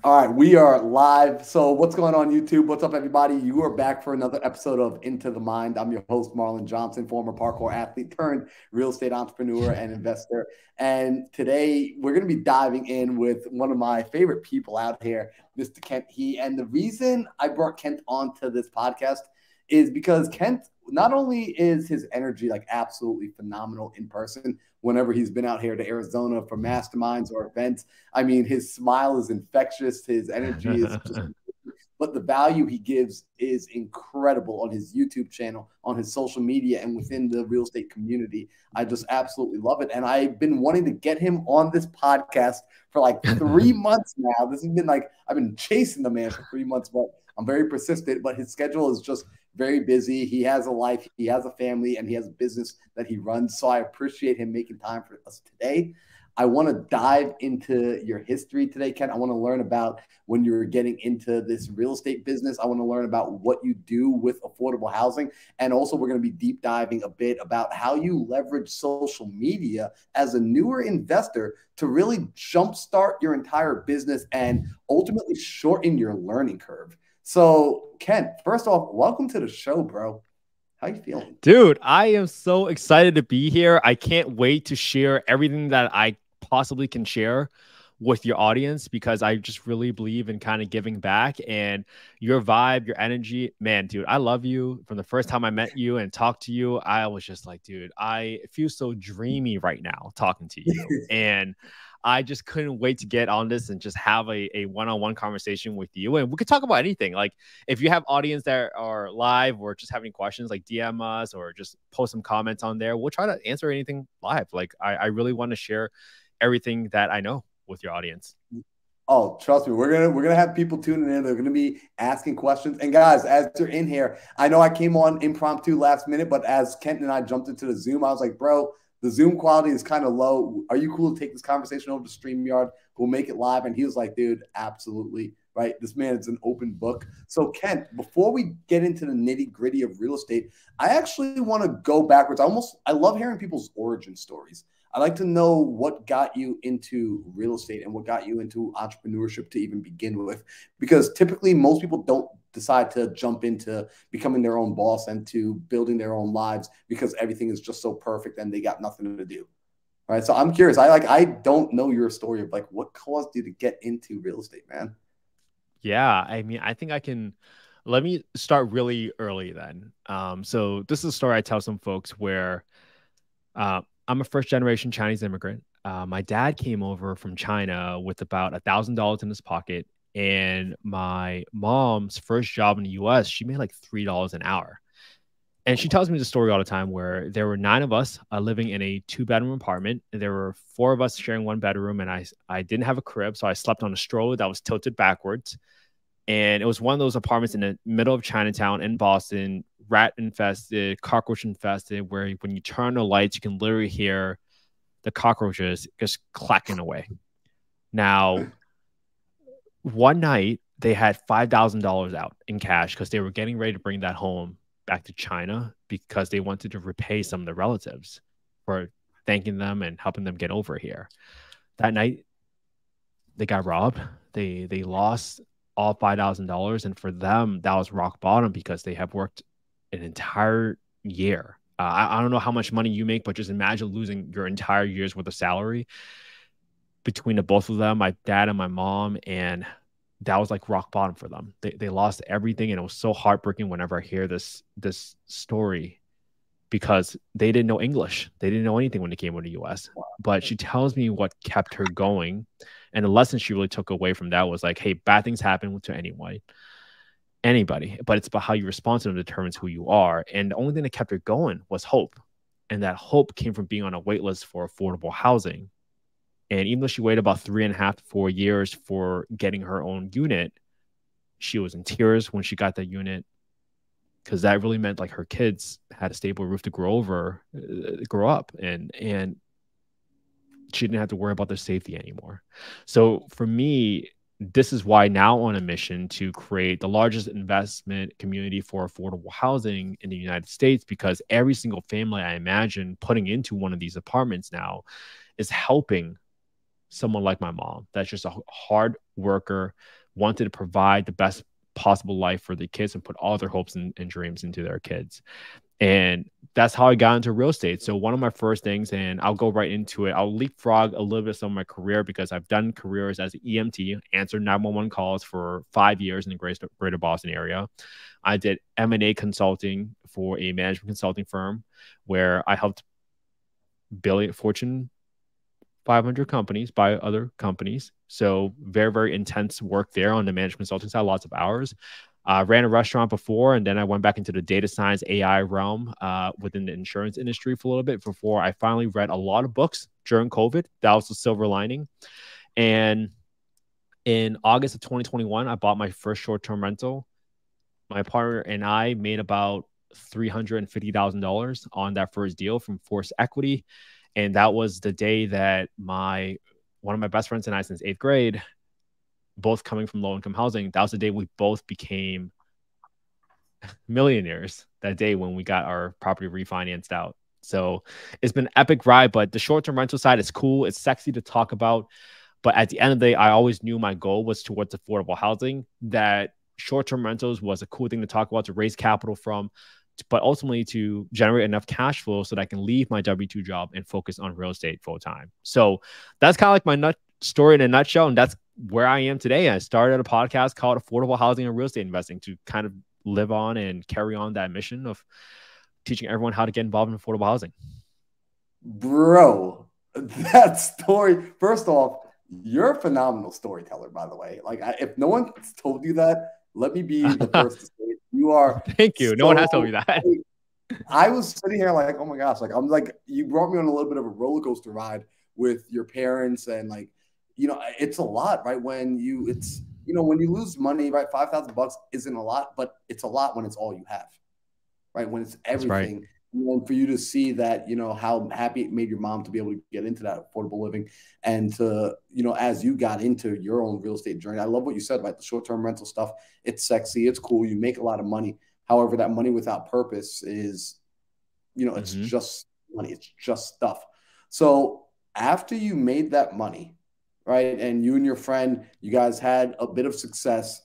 All right, we are live. So, what's going on, YouTube? What's up, everybody? You are back for another episode of Into the Mind. I'm your host, Marlon Johnson, former parkour athlete turned real estate entrepreneur and investor. And today we're going to be diving in with one of my favorite people out here, Mr. Kent He. And the reason I brought Kent onto this podcast is because Kent, not only is his energy like absolutely phenomenal in person whenever he's been out here to Arizona for masterminds or events. I mean, his smile is infectious. His energy is just, but the value he gives is incredible on his YouTube channel, on his social media, and within the real estate community. I just absolutely love it. And I've been wanting to get him on this podcast for like 3 months now. This has been like, I've been chasing the man for 3 months, but I'm very persistent, but his schedule is just very busy. He has a life, he has a family, and he has a business that he runs. So I appreciate him making time for us today. I want to dive into your history today, Ken. I want to learn about when you were getting into this real estate business. I want to learn about what you do with affordable housing. And also, we're going to be deep diving a bit about how you leverage social media as a newer investor to really jumpstart your entire business and ultimately shorten your learning curve. So, Ken, first off, welcome to the show, bro. How you feeling? Dude, I am so excited to be here. I can't wait to share everything that I possibly can share with your audience because I just really believe in kind of giving back and your vibe, your energy. Man, dude, I love you. From the first time I met you and talked to you, I was just like, dude, I feel so dreamy right now talking to you. And I just couldn't wait to get on this and just have a one-on-one conversation with you. And we could talk about anything. Like if you have audience that are live or just have any questions, like DM us or just post some comments on there. We'll try to answer anything live. Like I really want to share everything that I know with your audience. Oh, trust me, we're gonna have people tuning in. They're gonna be asking questions. And guys, as you're in here, I know I came on impromptu last minute, but as Kent and I jumped into the Zoom, I was like, bro, the Zoom quality is kind of low. Are you cool to take this conversation over to StreamYard? We'll make it live. And he was like, dude, absolutely. Right. This man is an open book. So, Kent, before we get into the nitty gritty of real estate, I actually want to go backwards. I love hearing people's origin stories. I like to know what got you into real estate and what got you into entrepreneurship to even begin with, because typically most people don't decide to jump into becoming their own boss and to building their own lives because everything is just so perfect and they got nothing to do. All right. So I'm curious. I don't know your story of like what caused you to get into real estate, man. Yeah, I mean, I think I can. Let me start really early then. So this is a story I tell some folks where I'm a first generation Chinese immigrant. My dad came over from China with about $1,000 in his pocket, and my mom's first job in the U.S. she made like $3 an hour. And she tells me the story all the time where there were 9 of us living in a 2-bedroom apartment. And there were 4 of us sharing 1 bedroom, and I didn't have a crib, so I slept on a stroller that was tilted backwards. And it was one of those apartments in the middle of Chinatown in Boston, rat infested, cockroach infested, where when you turn the lights, you can literally hear the cockroaches just clacking away. Now, one night they had $5,000 out in cash because they were getting ready to bring that home back to China because they wanted to repay some of the relatives for thanking them and helping them get over here. That night, they got robbed. They lost all $5,000, and for them that was rock bottom because they have worked an entire year. I don't know how much money you make, but just imagine losing your entire year's worth of salary between the both of them, my dad and my mom, and that was like rock bottom for them. They lost everything, and it was so heartbreaking whenever I hear this story because they didn't know English. They didn't know anything when they came to the US. But she tells me what kept her going. And the lesson she really took away from that was like, hey, bad things happen to anyone, anybody, but it's about how you respond to them determines who you are. And the only thing that kept her going was hope. And that hope came from being on a wait list for affordable housing. And even though she waited about 3.5 to 4 years for getting her own unit, she was in tears when she got that unit because that really meant like her kids had a stable roof to grow up, and she didn't have to worry about their safety anymore. So for me, this is why now on a mission to create the largest investment community for affordable housing in the United States, because every single family I imagine putting into one of these apartments now is helping someone like my mom that's just a hard worker, wanted to provide the best possible life for the kids and put all their hopes and dreams into their kids. And that's how I got into real estate. So one of my first things, and I'll go right into it, I'll leapfrog a little bit of some of my career because I've done careers as an EMT, answered 911 calls for 5 years in the greater Boston area. I did M&A consulting for a management consulting firm where I helped Fortune 500 companies buy other companies. So very, very intense work there on the management consulting side, lots of hours. Ran a restaurant before, and then I went back into the data science AI realm within the insurance industry for a little bit before I finally read a lot of books during COVID. That was the silver lining. And in August of 2021, I bought my first short-term rental. My partner and I made about $350,000 on that first deal from Force Equity. And that was the day that one of my best friends and I since 8th grade, both coming from low income housing, that was the day we both became millionaires, that day when we got our property refinanced out. So it's been an epic ride, but the short-term rental side is cool. It's sexy to talk about. But at the end of the day, I always knew my goal was towards affordable housing, that short-term rentals was a cool thing to talk about, to raise capital from, but ultimately to generate enough cash flow so that I can leave my W-2 job and focus on real estate full time. So that's kind of like my story in a nutshell. And that's where I am today. I started a podcast called Affordable Housing and Real Estate Investing to kind of live on and carry on that mission of teaching everyone how to get involved in affordable housing. Bro, that story, first off, you're a phenomenal storyteller, by the way. Like, if no one's told you that, let me be the first to say it. You are. Thank you. No one has told me that. I was sitting here like, oh my gosh, like I'm like, you brought me on a little bit of a roller coaster ride with your parents, and like, you know, it's a lot, right? When you lose money, right? $5,000 isn't a lot, but it's a lot when it's all you have, right? When it's everything. Right. And for you to see that, you know, how happy it made your mom to be able to get into that affordable living, and to, you know, as you got into your own real estate journey. I love what you said about the short-term rental stuff. It's sexy. It's cool. You make a lot of money. However, that money without purpose is, you know, it's just money. It's just stuff. So after you made that money, right, and you and your friend, you guys had a bit of success,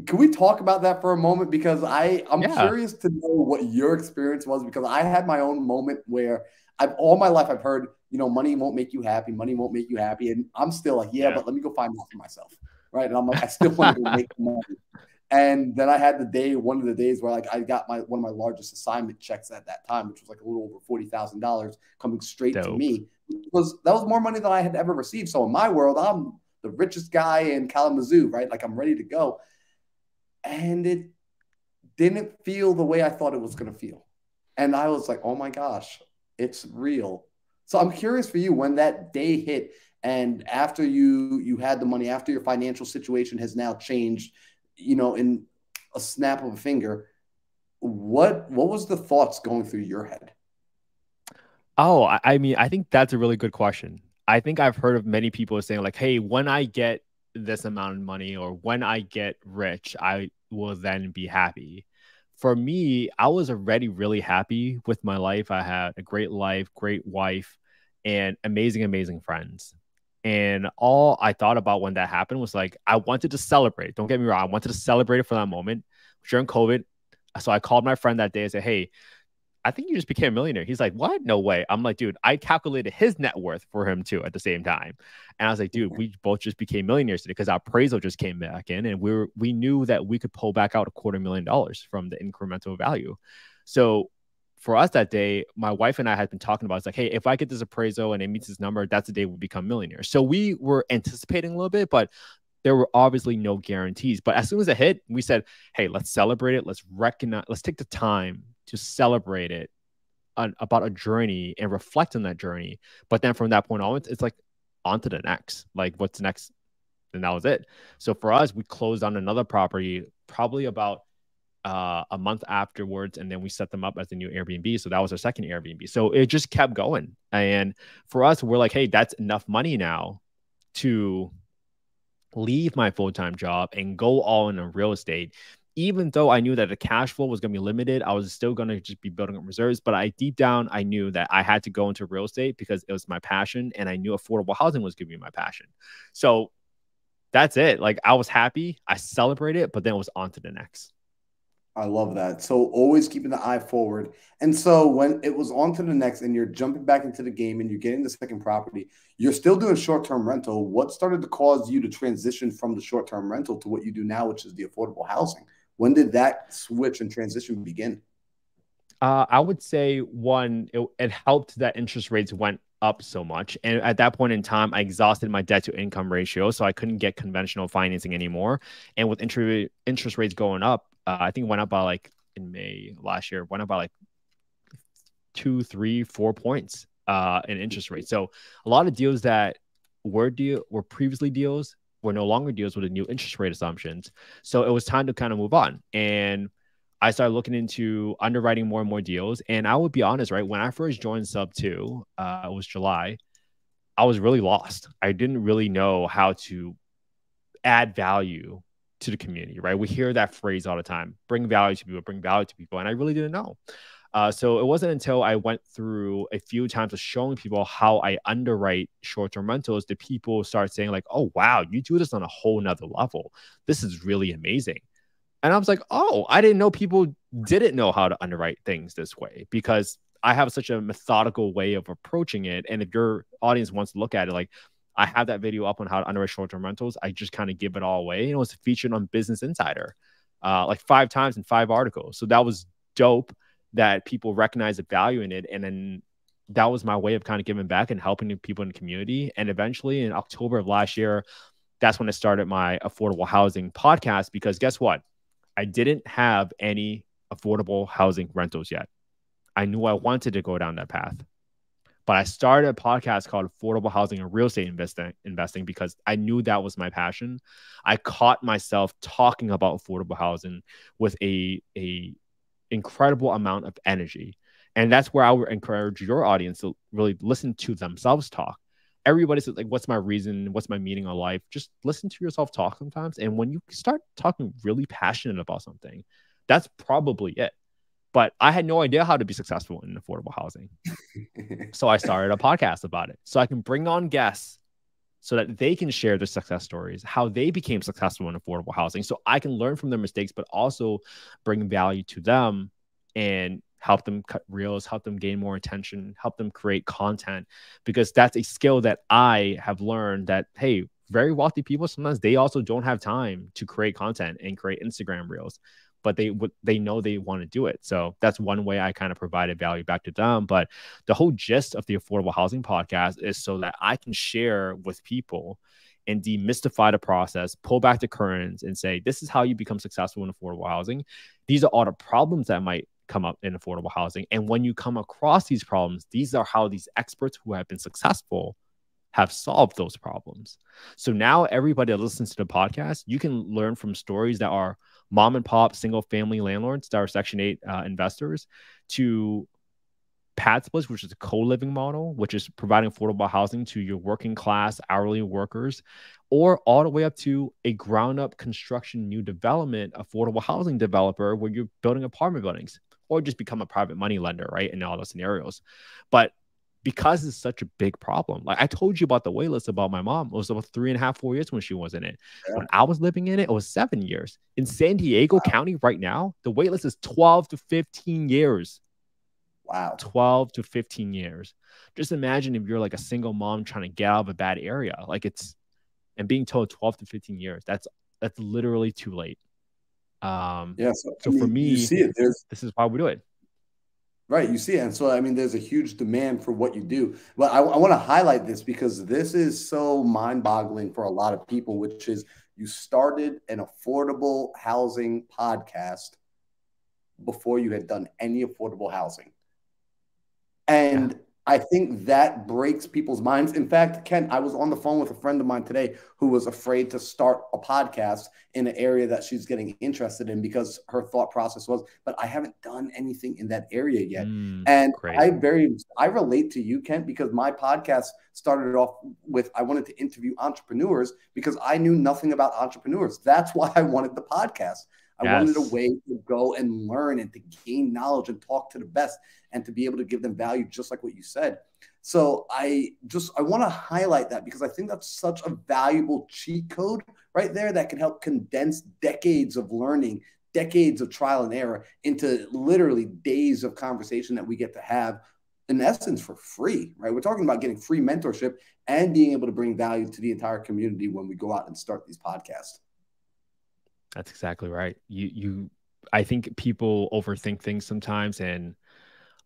can we talk about that for a moment? Because I'm curious to know what your experience was, because I had my own moment where all my life I've heard, you know, money won't make you happy. Money won't make you happy. And I'm still like, but let me go find out for myself. Right. And I'm like, I still want to make money. And then I had one of the days where like I got one of my largest assignment checks at that time, which was like a little over $40,000 coming straight to me. That was more money than I had ever received. So in my world, I'm the richest guy in Kalamazoo, right? Like I'm ready to go. And it didn't feel the way I thought it was going to feel. And I was like, oh my gosh, it's real. So I'm curious for you, when that day hit, and after you had the money, after your financial situation has now changed, you know, in a snap of a finger, what was the thoughts going through your head? Oh, I mean, I think that's a really good question. I think I've heard of many people saying like, hey, when I get this amount of money, or when I get rich, I will then be happy. For me, I was already really happy with my life. I had a great life, great wife, and amazing, amazing friends. And all I thought about when that happened was like, I wanted to celebrate. Don't get me wrong. I wanted to celebrate it for that moment during COVID. So I called my friend that day and said, hey, I think you just became a millionaire. He's like, what? No way. I'm like, dude, I calculated his net worth for him too at the same time. And I was like, dude, we both just became millionaires today because our appraisal just came back in, and we knew that we could pull back out $250,000 from the incremental value. So for us that day, my wife and I had been talking about, it's like, hey, if I get this appraisal and it meets this number, that's the day we become millionaires. So we were anticipating a little bit, but there were obviously no guarantees. But as soon as it hit, we said, hey, let's celebrate it. Let's take the time to celebrate it, about a journey, and reflect on that journey. But then from that point on, it's like on to the next, like what's next? And that was it. So for us, we closed on another property probably about a month afterwards, and then we set them up as a new Airbnb. So that was our second Airbnb. So it just kept going. And for us, we're like, hey, that's enough money now to leave my full-time job and go all in on real estate. even though I knew that the cash flow was going to be limited, I was still going to just be building up reserves. But deep down, I knew that I had to go into real estate because it was my passion, and I knew affordable housing was going to be my passion. So that's it. Like, I was happy, I celebrated, but then it was on to the next. I love that. So always keeping the eye forward. And so when it was on to the next and you're jumping back into the game and you're getting the second property, you're still doing short-term rental. What started to cause you to transition from the short-term rental to what you do now, which is the affordable housing? When did that switch and transition begin? I would say one, it helped that interest rates went up so much. And at that point in time, I exhausted my debt to income ratio. So I couldn't get conventional financing anymore. And with interest rates going up, I think it went up by like in May last year, went up by like 2, 3, 4 points in interest rates. So a lot of deals that were previously deals were no longer deals with the new interest rate assumptions. So it was time to kind of move on. And I started looking into underwriting more and more deals. And I would be honest, right? When I first joined Sub2, it was July, I was really lost. I didn't really know how to add value to the community, right? We hear that phrase all the time, bring value to people, bring value to people. And I really didn't know. So it wasn't until I went through a few times of showing people how I underwrite short-term rentals that people start saying like, oh, wow, you do this on a whole nother level. This is really amazing. And I was like, oh, I didn't know people didn't know how to underwrite things this way, because I have such a methodical way of approaching it. And if your audience wants to look at it, like, I have that video up on how to underwrite short-term rentals. I just kind of give it all away. And it was featured on Business Insider like 5 times in 5 articles. So that was dope that people recognize the value in it. And then that was my way of kind of giving back and helping the people in the community. And eventually in October of last year, that's when I started my affordable housing podcast, because guess what? I didn't have any affordable housing rentals yet. I knew I wanted to go down that path, but I started a podcast called Affordable Housing and Real Estate Investing because I knew that was my passion. I caught myself talking about affordable housing with a incredible amount of energy. And that's where I would encourage your audience to really listen to themselves talk. Everybody says, like, what's my reason? What's my meaning of life? Just listen to yourself talk sometimes. And when you start talking really passionate about something, that's probably it. But I had no idea how to be successful in affordable housing. So I started a podcast about it, so I can bring on guests so that they can share their success stories, how they became successful in affordable housing. So I can learn from their mistakes, but also bring value to them and help them cut reels, help them gain more attention, help them create content, because that's a skill that I have learned that, hey, very wealthy people, sometimes they also don't have time to create content and create Instagram reels, but they know they want to do it. So that's one way I kind of provided value back to them. But the whole gist of the Affordable Housing podcast is so that I can share with people and demystify the process, pull back the curtains and say, this is how you become successful in affordable housing. These are all the problems that might come up in affordable housing. And when you come across these problems, these are how these experts who have been successful have solved those problems. So now everybody that listens to the podcast, you can learn from stories that are mom and pop single family landlords that are Section 8 investors, to pad splits, which is a co-living model, which is providing affordable housing to your working class hourly workers, or all the way up to a ground up construction, new development, affordable housing developer where you're building apartment buildings, or just become a private money lender, right? In all those scenarios. But because it's such a big problem, like I told you about the waitlist about my mom, it was about 3.5, 4 years when she was in it. Yeah. When I was living in it, it was 7 years. In San Diego County right now, the waitlist is 12 to 15 years. Wow. 12 to 15 years. Just imagine if you're like a single mom trying to get out of a bad area, and being told 12 to 15 years, that's literally too late. So for me, you see it. This is why we do it. Right, you see it. And so, I mean, there's a huge demand for what you do. But I want to highlight this because this is so mind-boggling for a lot of people, which is you started an affordable housing podcast before you had done any affordable housing. And I think that breaks people's minds. In fact, Ken, I was on the phone with a friend of mine today who was afraid to start a podcast in an area that she's getting interested in because her thought process was, but I haven't done anything in that area yet. And great. I relate to you, Ken, because my podcast started off with, I wanted to interview entrepreneurs because I knew nothing about entrepreneurs. That's why I wanted the podcast. I wanted a Yes. way to go and learn and to gain knowledge and talk to the best and to be able to give them value, just like what you said. So I want to highlight that because I think that's such a valuable cheat code right there that can help condense decades of learning, decades of trial and error into literally days of conversation that we get to have in essence for free, right? We're talking about getting free mentorship and being able to bring value to the entire community when we go out and start these podcasts. That's exactly right. I think people overthink things sometimes, and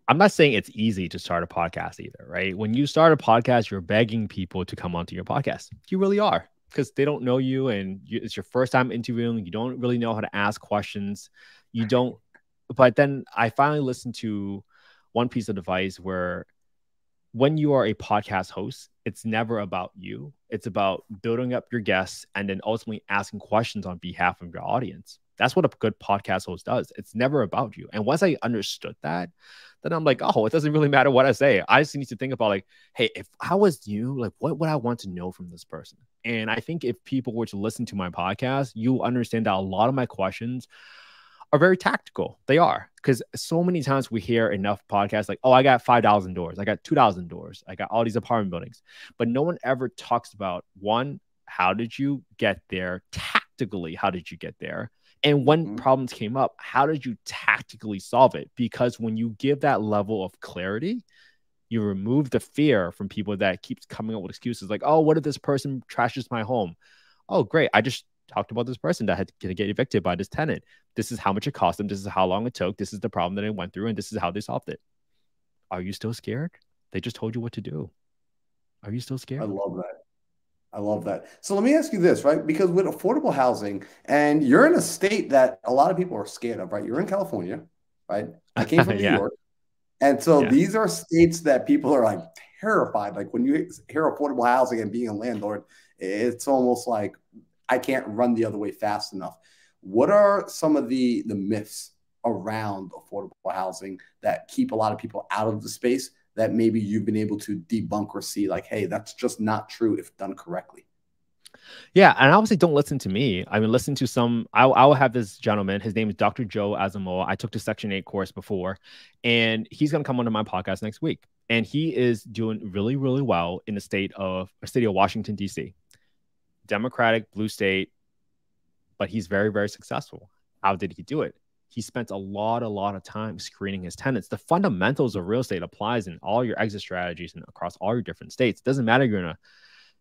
I'm not saying it's easy to start a podcast either, right? When you start a podcast, you're begging people to come onto your podcast. You really are, because they don't know you, and it's your first time interviewing. You don't really know how to ask questions. You don't. But then I finally listened to one piece of advice where when you are a podcast host, it's never about you. It's about building up your guests and then ultimately asking questions on behalf of your audience. That's what a good podcast host does. It's never about you. And once I understood that, then I'm like, oh, it doesn't really matter what I say. I just need to think about like, hey, if I was you, like, what would I want to know from this person? And I think if people were to listen to my podcast, you understand that a lot of my questions are very tactical. They are, because so many times we hear enough podcasts like, oh, I got 5,000 doors, I got 2,000 doors, I got all these apartment buildings, but no one ever talks about, one, how did you get there? Tactically, how did you get there? And when problems came up, how did you tactically solve it? Because when you give that level of clarity, you remove the fear from people that keeps coming up with excuses like, oh, what if this person trashes my home? Oh, great, I just talked about this person that had to get evicted by this tenant. This is how much it cost them. This is how long it took. This is the problem that they went through, and this is how they solved it. Are you still scared? They just told you what to do. Are you still scared? I love that. I love that. So let me ask you this, right? Because with affordable housing, and you're in a state that a lot of people are scared of, right? You're in California, right? I came from New Yeah. York. And so Yeah. these are states that people are like terrified. Like when you hear affordable housing and being a landlord, it's almost like I can't run the other way fast enough. What are some of the myths around affordable housing that keep a lot of people out of the space that maybe you've been able to debunk or see like, hey, that's just not true if done correctly? Yeah, and obviously don't listen to me. I mean, listen to some. I will have this gentleman. His name is Dr. Joe Asamoah. I took the Section 8 course before, and he's going to come onto my podcast next week. And he is doing really, really well in the state of Washington, D.C. Democratic, blue state, but he's very, very successful. How did he do it? He spent a lot of time screening his tenants. The fundamentals of real estate applies in all your exit strategies and across all your different states. It doesn't matter if you're in a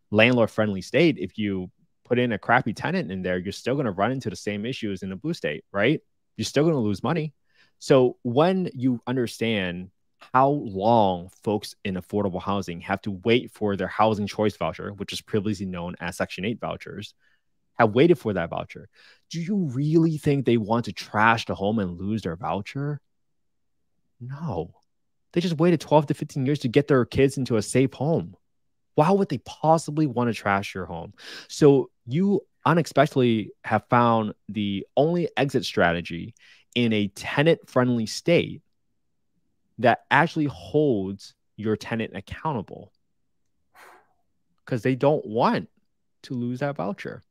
landlord-friendly state. If you put in a crappy tenant in there, you're still going to run into the same issues in a blue state, right? You're still going to lose money. So when you understand how long folks in affordable housing have to wait for their housing choice voucher, which is previously known as Section 8 vouchers, have waited for that voucher, do you really think they want to trash the home and lose their voucher? No. They just waited 12 to 15 years to get their kids into a safe home. Why would they possibly want to trash your home? So you unexpectedly have found the only exit strategy in a tenant-friendly state that actually holds your tenant accountable, because they don't want to lose that voucher.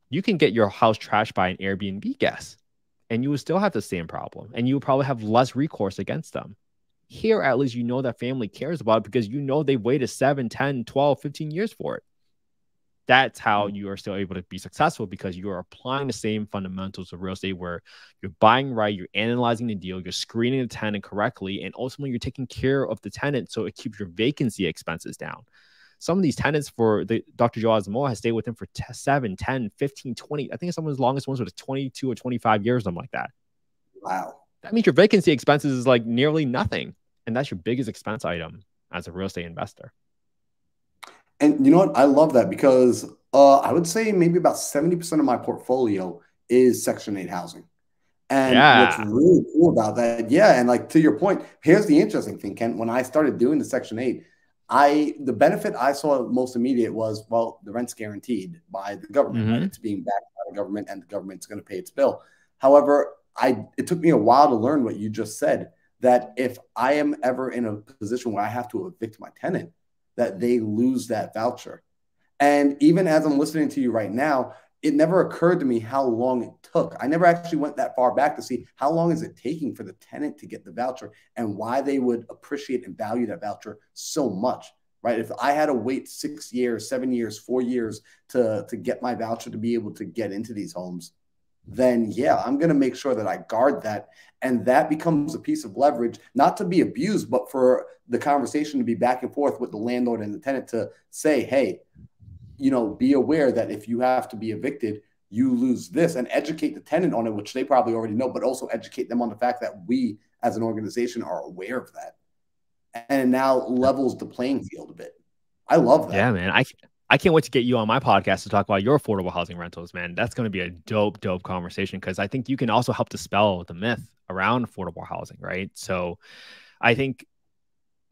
You can get your house trashed by an Airbnb guest, and you will still have the same problem, and you will probably have less recourse against them. Here, at least, you know that family cares about it because you know they waited 7, 10, 12, 15 years for it. That's how you are still able to be successful, because you are applying the same fundamentals of real estate where you're buying right, you're analyzing the deal, you're screening the tenant correctly, and ultimately you're taking care of the tenant so it keeps your vacancy expenses down. Some of these tenants for the Dr. Joe Asamoah has stayed with him for 7, 10, 15, 20. I think some of his longest ones were 22 or 25 years, something like that. Wow. That means your vacancy expenses is like nearly nothing. And that's your biggest expense item as a real estate investor. And you know what? I love that because I would say maybe about 70% of my portfolio is Section 8 housing. And what's really cool about that, yeah, and like to your point, here's the interesting thing, Ken. When I started doing the Section 8, the benefit I saw most immediate was, well, the rent's guaranteed by the government, right? It's being backed by the government and the government's going to pay its bill. However, it took me a while to learn what you just said, that if I am ever in a position where I have to evict my tenant, that they lose that voucher. And even as I'm listening to you right now, it never occurred to me how long it took. I never actually went that far back to see how long is it taking for the tenant to get the voucher and why they would appreciate and value that voucher so much, right? If I had to wait 6 years, 7 years, 4 years to get my voucher to be able to get into these homes, then yeah, I'm going to make sure that I guard that. And that becomes a piece of leverage, not to be abused, but for the conversation to be back and forth with the landlord and the tenant to say, hey, be aware that if you have to be evicted, you lose this, and educate the tenant on it, which they probably already know, but also educate them on the fact that we as an organization are aware of that. And it now levels the playing field a bit. I love that. Yeah, man. I can't wait to get you on my podcast to talk about your affordable housing rentals, man. That's going to be a dope conversation, because I think you can also help dispel the myth around affordable housing, right? So I think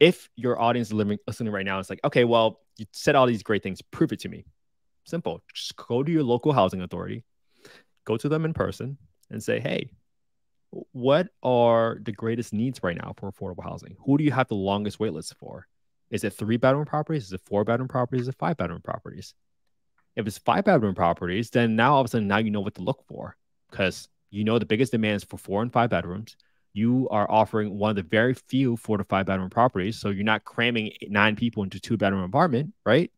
if your audience is listening right now, it's like, okay, well, you said all these great things. Prove it to me. Simple. Just go to your local housing authority, go to them in person and say, hey, what are the greatest needs right now for affordable housing? Who do you have the longest wait list for? Is it 3-bedroom properties? Is it 4-bedroom properties? Is it 5-bedroom properties? If it's 5-bedroom properties, then now all of a sudden, now you know what to look for, because you know the biggest demands for 4 and 5 bedrooms. You are offering one of the very few 4 to 5-bedroom properties. So you're not cramming 9 people into 2-bedroom apartment, right?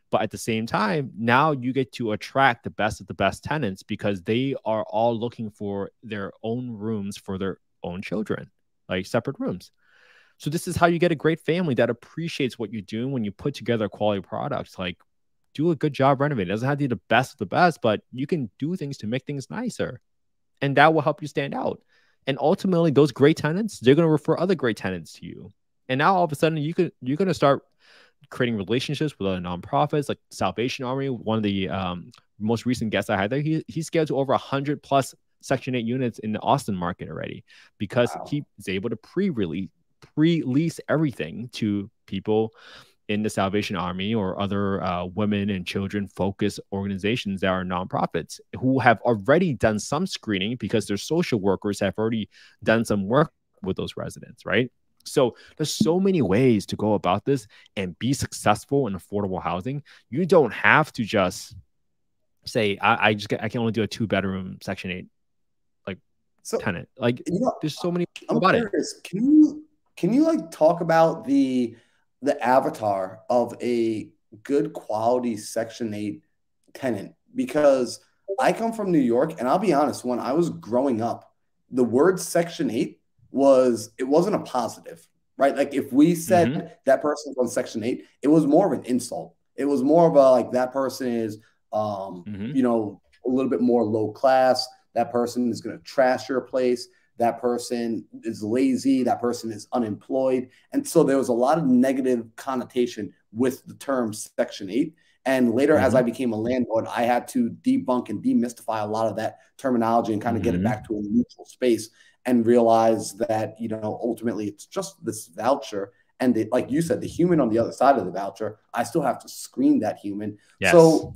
But at the same time, now you get to attract the best of the best tenants, because they are all looking for their own rooms for their own children, like separate rooms. So this is how you get a great family that appreciates what you're doing when you put together quality products. Like, do a good job renovating. It doesn't have to be the best of the best, but you can do things to make things nicer. And that will help you stand out. And ultimately, those great tenants, they're going to refer other great tenants to you. And now all of a sudden, you're going to start creating relationships with other nonprofits, like Salvation Army. One of the most recent guests I had there, he's scaled to over 100 plus Section 8 units in the Austin market already, because he is able to pre-lease everything to people in the Salvation Army or other women and children focused organizations that are nonprofits who have already done some screening, because their social workers have already done some work with those residents, right? So there's so many ways to go about this and be successful in affordable housing. You don't have to just say, I can only do a 2-bedroom Section 8 tenant. Like, there's so many about curious, it. Can you like talk about the avatar of a good quality Section 8 tenant? Because I come from New York, and I'll be honest, when I was growing up, the word Section 8 wasn't a positive, right? Like, if we said that person's on Section 8, it was more of an insult. It was more of a, like, that person is a little bit more low class. That person is going to trash your place. That person is lazy. That person is unemployed. And so there was a lot of negative connotation with the term Section 8. And later, as I became a landlord, I had to debunk and demystify a lot of that terminology and kind of get it back to a neutral space, and realize that, ultimately it's just this voucher. And like you said, the human on the other side of the voucher, I still have to screen that human. Yes. So,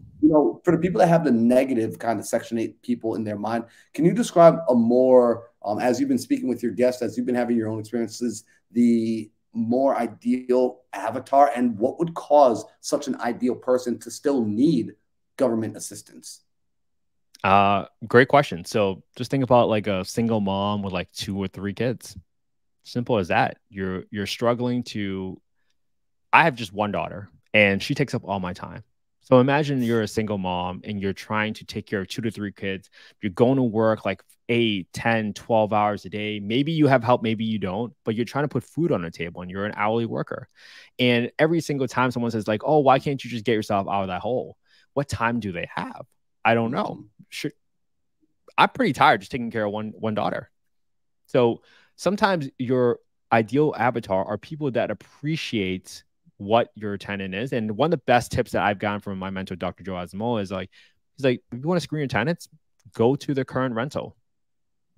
for the people that have the negative kind of Section 8 people in their mind, can you describe a more, as you've been speaking with your guests, as you've been having your own experiences, the more ideal avatar, and what would cause such an ideal person to still need government assistance? Great question. So just think about like a single mom with like 2 or 3 kids. Simple as that. You're struggling to. I have just one daughter, and she takes up all my time. So imagine you're a single mom and you're trying to take care of 2 to 3 kids. You're going to work like 8, 10, 12 hours a day. Maybe you have help, maybe you don't, but you're trying to put food on the table, and you're an hourly worker. And every single time someone says like, oh, why can't you just get yourself out of that hole? What time do they have? I don't know. Sure. I'm pretty tired just taking care of one daughter. So sometimes your ideal avatar are people that appreciate what your tenant is. And one of the best tips that I've gotten from my mentor, Dr. Joe Asamoah, is like, he's like, if you want to screen your tenants, go to their current rental.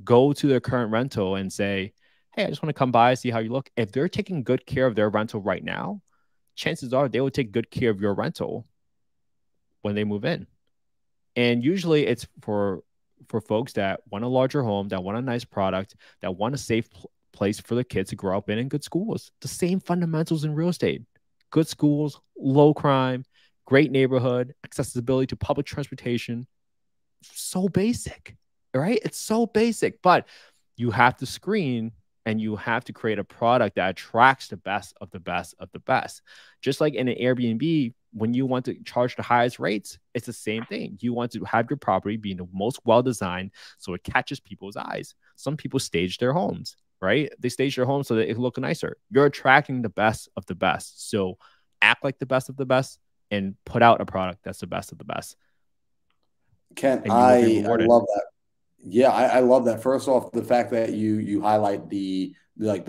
Go to their current rental and say, hey, I just want to come by, see how you look. If they're taking good care of their rental right now, chances are they will take good care of your rental when they move in. And usually it's for folks that want a larger home, that want a nice product, that want a safe place for the kids to grow up in, and good schools. The same fundamentals in real estate. Good schools, low crime, great neighborhood, accessibility to public transportation. so basic, right? It's so basic, but you have to screen and you have to create a product that attracts the best of the best of the best. Just like in an Airbnb, when you want to charge the highest rates, it's the same thing. You want to have your property be the most well designed so it catches people's eyes. Some people stage their homes, right? They stage their homes so that it look nicer. You're attracting the best of the best. So act like the best of the best and put out a product that's the best of the best. Ken, And you will be I rewarded. love that. Yeah, I love that. First off, the fact that you highlight the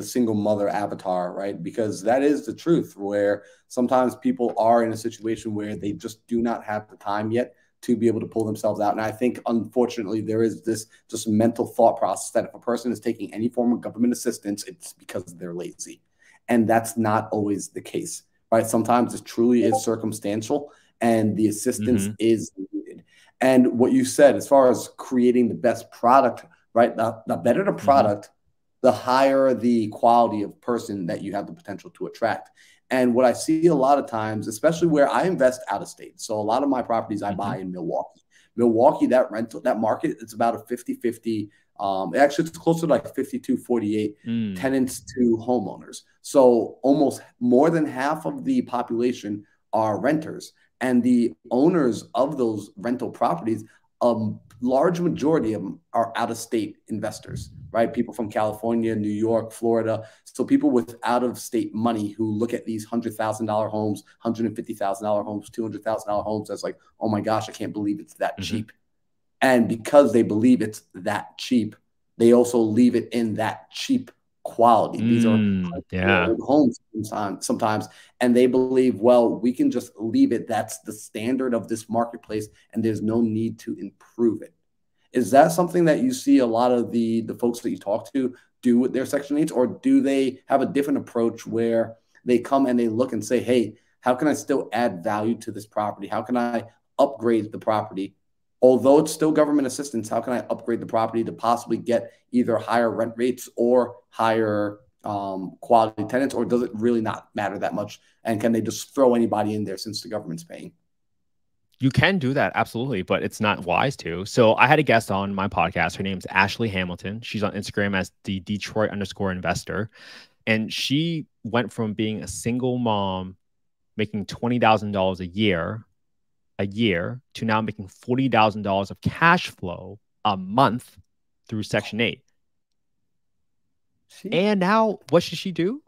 single mother avatar, right? Because that is the truth, where sometimes people are in a situation where they just do not have the time yet to be able to pull themselves out. And I think, unfortunately, there is this just mental thought process that if a person is taking any form of government assistance, it's because they're lazy. And that's not always the case, right? Sometimes it truly is circumstantial and the assistance Mm-hmm. is needed. And what you said, as far as creating the best product, right? The better the Mm-hmm. product, the higher the quality of person that you have the potential to attract. And what I see a lot of times, especially where I invest out of state. So a lot of my properties I Mm-hmm. buy in Milwaukee. Milwaukee, that market, it's about a 50-50. Actually, it's closer to like 52-48 Mm. tenants to homeowners. So almost more than half of the population are renters. And the owners of those rental properties, a large majority of them are out of state investors, right? People from California, New York, Florida. So people with out of state money who look at these $100,000 homes, $150,000 homes, $200,000 homes as like, oh my gosh, I can't believe it's that Mm-hmm. cheap. And because they believe it's that cheap, they also leave it in that cheap quality. These are Mm. Yeah. old homes sometimes, and they believe, well, we can just leave it. That's the standard of this marketplace, and there's no need to improve it. Is that something that you see a lot of the folks that you talk to do with their Section 8s, or do they have a different approach where they come and they look and say, hey, how can I still add value to this property? How can I upgrade the property? Although it's still government assistance, how can I upgrade the property to possibly get either higher rent rates or higher quality tenants, or does it really not matter that much? And can they just throw anybody in there since the government's paying? You can do that, absolutely, but it's not wise to. So I had a guest on my podcast. Her name's Ashley Hamilton. She's on Instagram as the Detroit_investor. And she went from being a single mom making $20,000 a year to now making $40,000 of cash flow a month through Section 8. She, And now what should she do?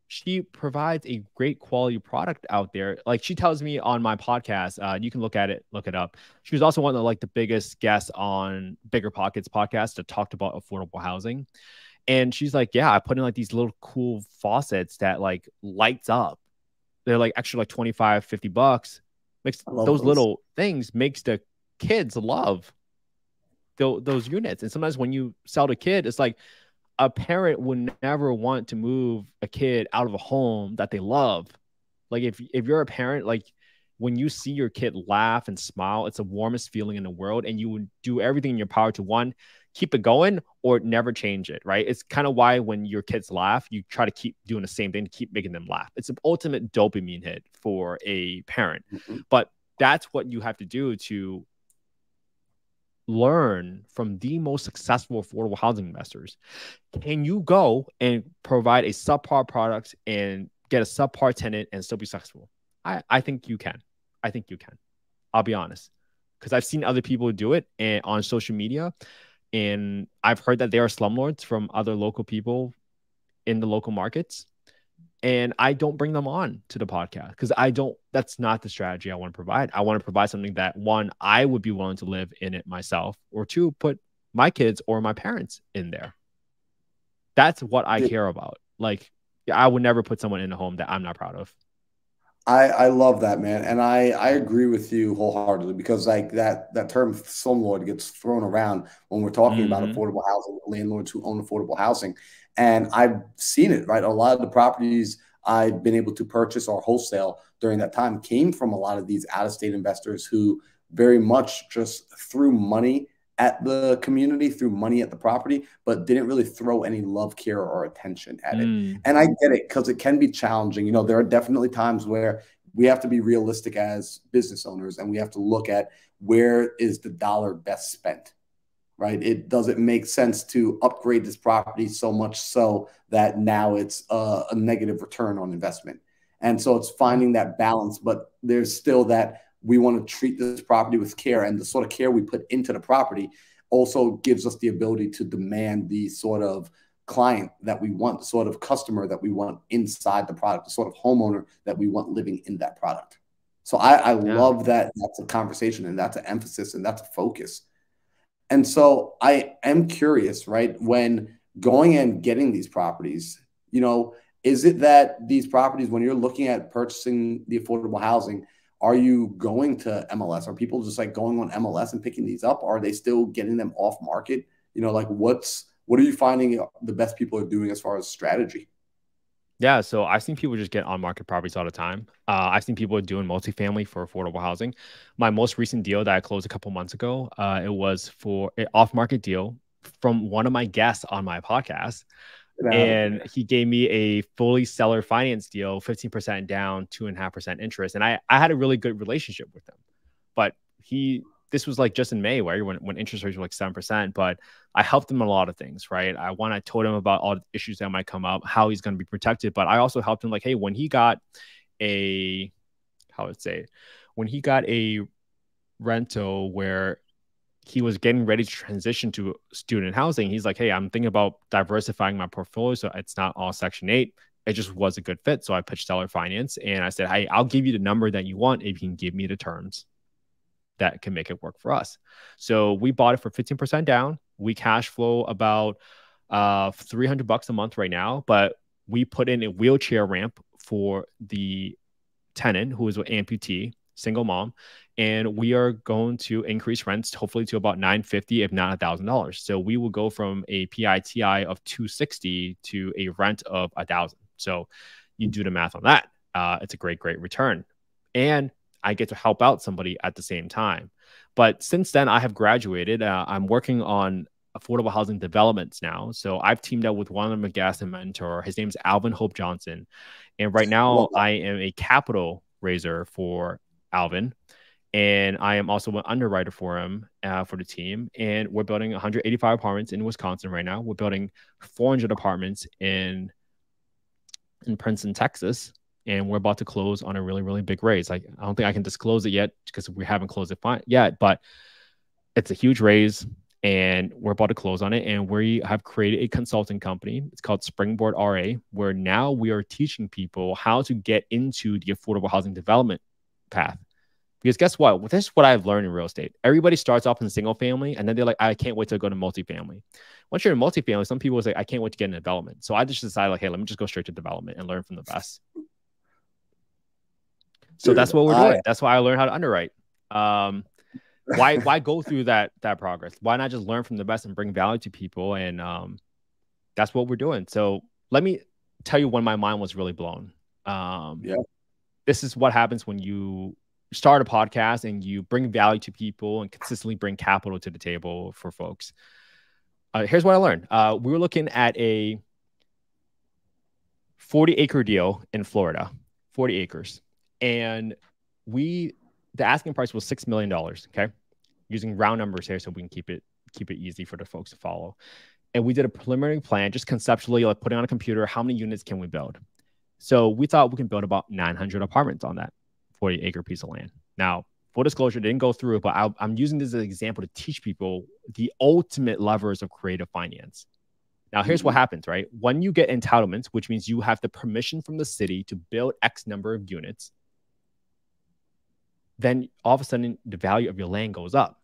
She provides a great quality product out there. Like she tells me on my podcast, you can look at it, look it up. She was also one of the biggest guests on Bigger Pockets podcast that talked about affordable housing. And she's like, yeah, I put in like these little cool faucets that like lights up. They're like extra like 25, $50. Makes I love those those. little things makes the kids love those units. And sometimes when you sell to kid, it's like a parent would never want to move a kid out of a home that they love. Like if you're a parent, like when you see your kid laugh and smile, it's the warmest feeling in the world. And you would do everything in your power to one, keep it going or never change it, right? It's kind of why when your kids laugh, you try to keep doing the same thing to keep making them laugh. It's an ultimate dopamine hit for a parent. Mhm. But that's what you have to do to learn from the most successful affordable housing investors. Can you go and provide a subpar product and get a subpar tenant and still be successful? I think you can. I think you can. I'll be honest. Because I've seen other people do it and on social media. And I've heard that there are slumlords from other local people in the local markets. And I don't bring them on to the podcast because that's not the strategy I want to provide. I want to provide something that one, I would be willing to live in it myself, or two, put my kids or my parents in there. That's what I care about. Like, I would never put someone in a home that I'm not proud of. I love that, man, and I agree with you wholeheartedly because like that term slumlord gets thrown around when we're talking about Mm-hmm. affordable housing, landlords who own affordable housing, and I've seen it, right? A lot of the properties I've been able to purchase or wholesale during that time came from a lot of these out-of-state investors who very much just threw money at the community, threw money at the property, but didn't really throw any love, care, or attention at it. Mm. And I get it because it can be challenging. You know, there are definitely times where we have to be realistic as business owners, and we have to look at where is the dollar best spent, right? It doesn't make sense to upgrade this property so much so that now it's a negative return on investment. And so it's finding that balance, but there's still that we want to treat this property with care, and the sort of care we put into the property also gives us the ability to demand the sort of client that we want, the sort of customer that we want inside the product, the sort of homeowner that we want living in that product. So I love that that's a conversation, and that's an emphasis, and that's a focus. And so I am curious, right, when going and getting these properties, is it that these properties, when you're looking at purchasing the affordable housing, are you going to MLS? Are people just like going on MLS and picking these up? Or are they still getting them off market? Like what are you finding the best people are doing as far as strategy? Yeah, so I've seen people just get on market properties all the time. I've seen people doing multifamily for affordable housing. My most recent deal that I closed a couple months ago, it was for an off-market deal from one of my guests on my podcast. And he gave me a fully seller finance deal, 15% down, 2.5% interest. And I had a really good relationship with him. But this was like just in May, where when interest rates were like 7%, but I helped him a lot of things, right? I told him about all the issues that might come up, how he's going to be protected. But I also helped him like, hey, when he got a rental where he was getting ready to transition to student housing, he's like, hey, I'm thinking about diversifying my portfolio so it's not all Section 8. It just was a good fit. So I pitched seller finance, and I said, hey, I'll give you the number that you want if you can give me the terms that can make it work for us. So we bought it for 15% down. We cash flow about $300 a month right now, but we put in a wheelchair ramp for the tenant, who is an amputee, single mom, and we are going to increase rents hopefully to about $950, if not $1,000. So we will go from a PITI of $260 to a rent of $1,000. So you do the math on that. It's a great return, and I get to help out somebody at the same time. But since then, I have graduated. I'm working on affordable housing developments now. So I've teamed up with one of my guests and mentor. His name is Alvin Hope Johnson. And right now I am a capital raiser for Alvin. And I am also an underwriter for him, for the team. And we're building 185 apartments in Wisconsin right now. We're building 400 apartments in Princeton, Texas. And we're about to close on a really big raise. I don't think I can disclose it yet because we haven't closed it yet, but it's a huge raise, and we're about to close on it. And we have created a consulting company. It's called Springboard RA, where now we are teaching people how to get into the affordable housing development path. Because guess what? Well, this is what I've learned in real estate. Everybody starts off in single family, and then they're like, I can't wait to go to multifamily. Once you're in multifamily, some people say, I can't wait to get into development. So I just decided, like, hey, let me just go straight to development and learn from the best. So that's what we're doing. That's why I learned how to underwrite. Why go through that progress? Why not just learn from the best and bring value to people? And that's what we're doing. So let me tell you when my mind was really blown. This is what happens when you start a podcast and you bring value to people and consistently bring capital to the table for folks. Here's what I learned. We were looking at a 40-acre deal in Florida, 40 acres. And the asking price was $6 million. Okay. Using round numbers here so we can keep it easy for the folks to follow. And we did a preliminary plan, just conceptually, like putting on a computer, how many units can we build? So we thought we can build about 900 apartments on that 40-acre piece of land. Now, full disclosure, didn't go through, but I'm using this as an example to teach people the ultimate levers of creative finance. Now, here's what happens, right? When you get entitlements, which means you have the permission from the city to build X number of units, then all of a sudden the value of your land goes up.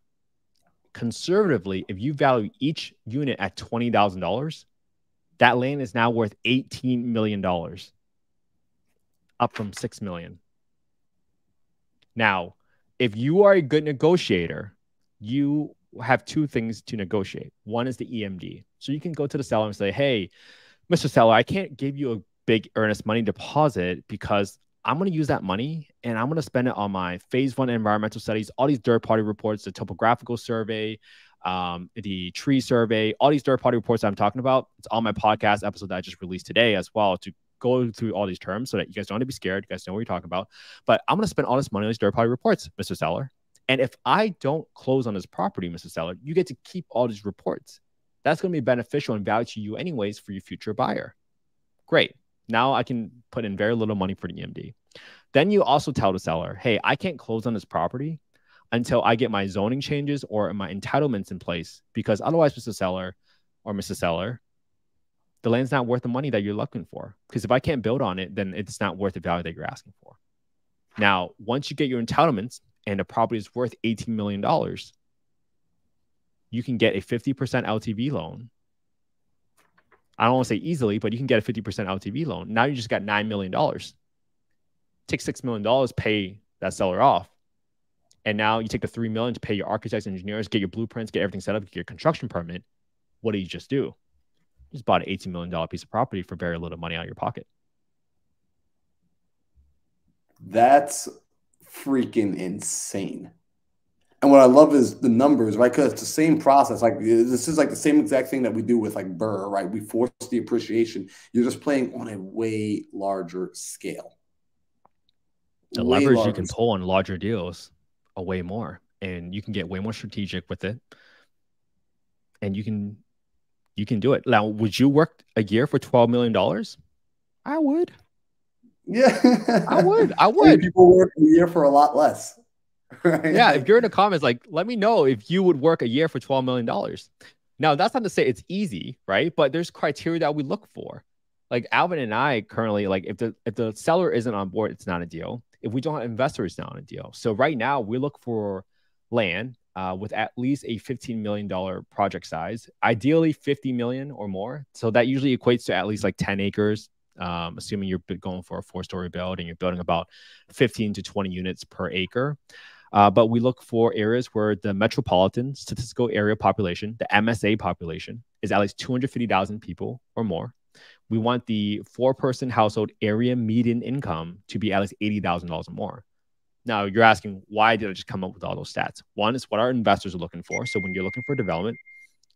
Conservatively, if you value each unit at $20,000, that land is now worth $18 million, up from $6 million. Now, if you are a good negotiator, you have two things to negotiate. One is the EMD. So you can go to the seller and say, hey, Mr. Seller, I can't give you a big earnest money deposit because I'm going to use that money and I'm going to spend it on my phase 1 environmental studies, all these third-party reports, the topographical survey, the tree survey, all these third-party reports I'm talking about. It's on my podcast episode that I just released today as well to go through all these terms so that you guys don't have to be scared. You guys know what you're talking about. But I'm going to spend all this money on these third-party reports, Mr. Seller. And if I don't close on this property, Mr. Seller, you get to keep all these reports. That's going to be beneficial and value to you anyways for your future buyer. Great. Now I can put in very little money for the EMD. Then you also tell the seller, hey, I can't close on this property until I get my zoning changes or my entitlements in place, because otherwise, Mr. Seller or Mrs. Seller, the land's not worth the money that you're looking for. Because if I can't build on it, then it's not worth the value that you're asking for. Now, once you get your entitlements and the property is worth $18 million, you can get a 50% LTV loan. I don't want to say easily, but you can get a 50% LTV loan. Now you just got $9 million. Take $6 million, pay that seller off. And now you take the $3 million to pay your architects, engineers, get your blueprints, get everything set up, get your construction permit. What did you just do? You just bought an $18 million piece of property for very little money out of your pocket. That's freaking insane. And what I love is the numbers, right? Because it's the same process. Like, this is like the same exact thing that we do with like Burr, right? We force the appreciation. You're just playing on a way larger scale. The leverage you can pull on larger deals are way more, and you can get way more strategic with it. And you can do it. Now, would you work a year for $12 million? I would. Yeah, I would. I mean, people work a year for a lot less. Right? Yeah, if you're in the comments, like, let me know if you would work a year for $12 million. Now, that's not to say it's easy, right? But there's criteria that we look for. Like Alvin and I currently, like, if the seller isn't on board, it's not a deal. If we don't have investors, it's not a deal. So right now, we look for land with at least a $15 million project size, ideally 50 million or more. So that usually equates to at least like 10 acres. Assuming you're going for a 4-story build and you're building about 15 to 20 units per acre. But we look for areas where the metropolitan statistical area population, the MSA population, is at least 250,000 people or more. We want the 4-person household area median income to be at least $80,000 or more. Now, you're asking, why did I just come up with all those stats? One is what our investors are looking for. So when you're looking for development,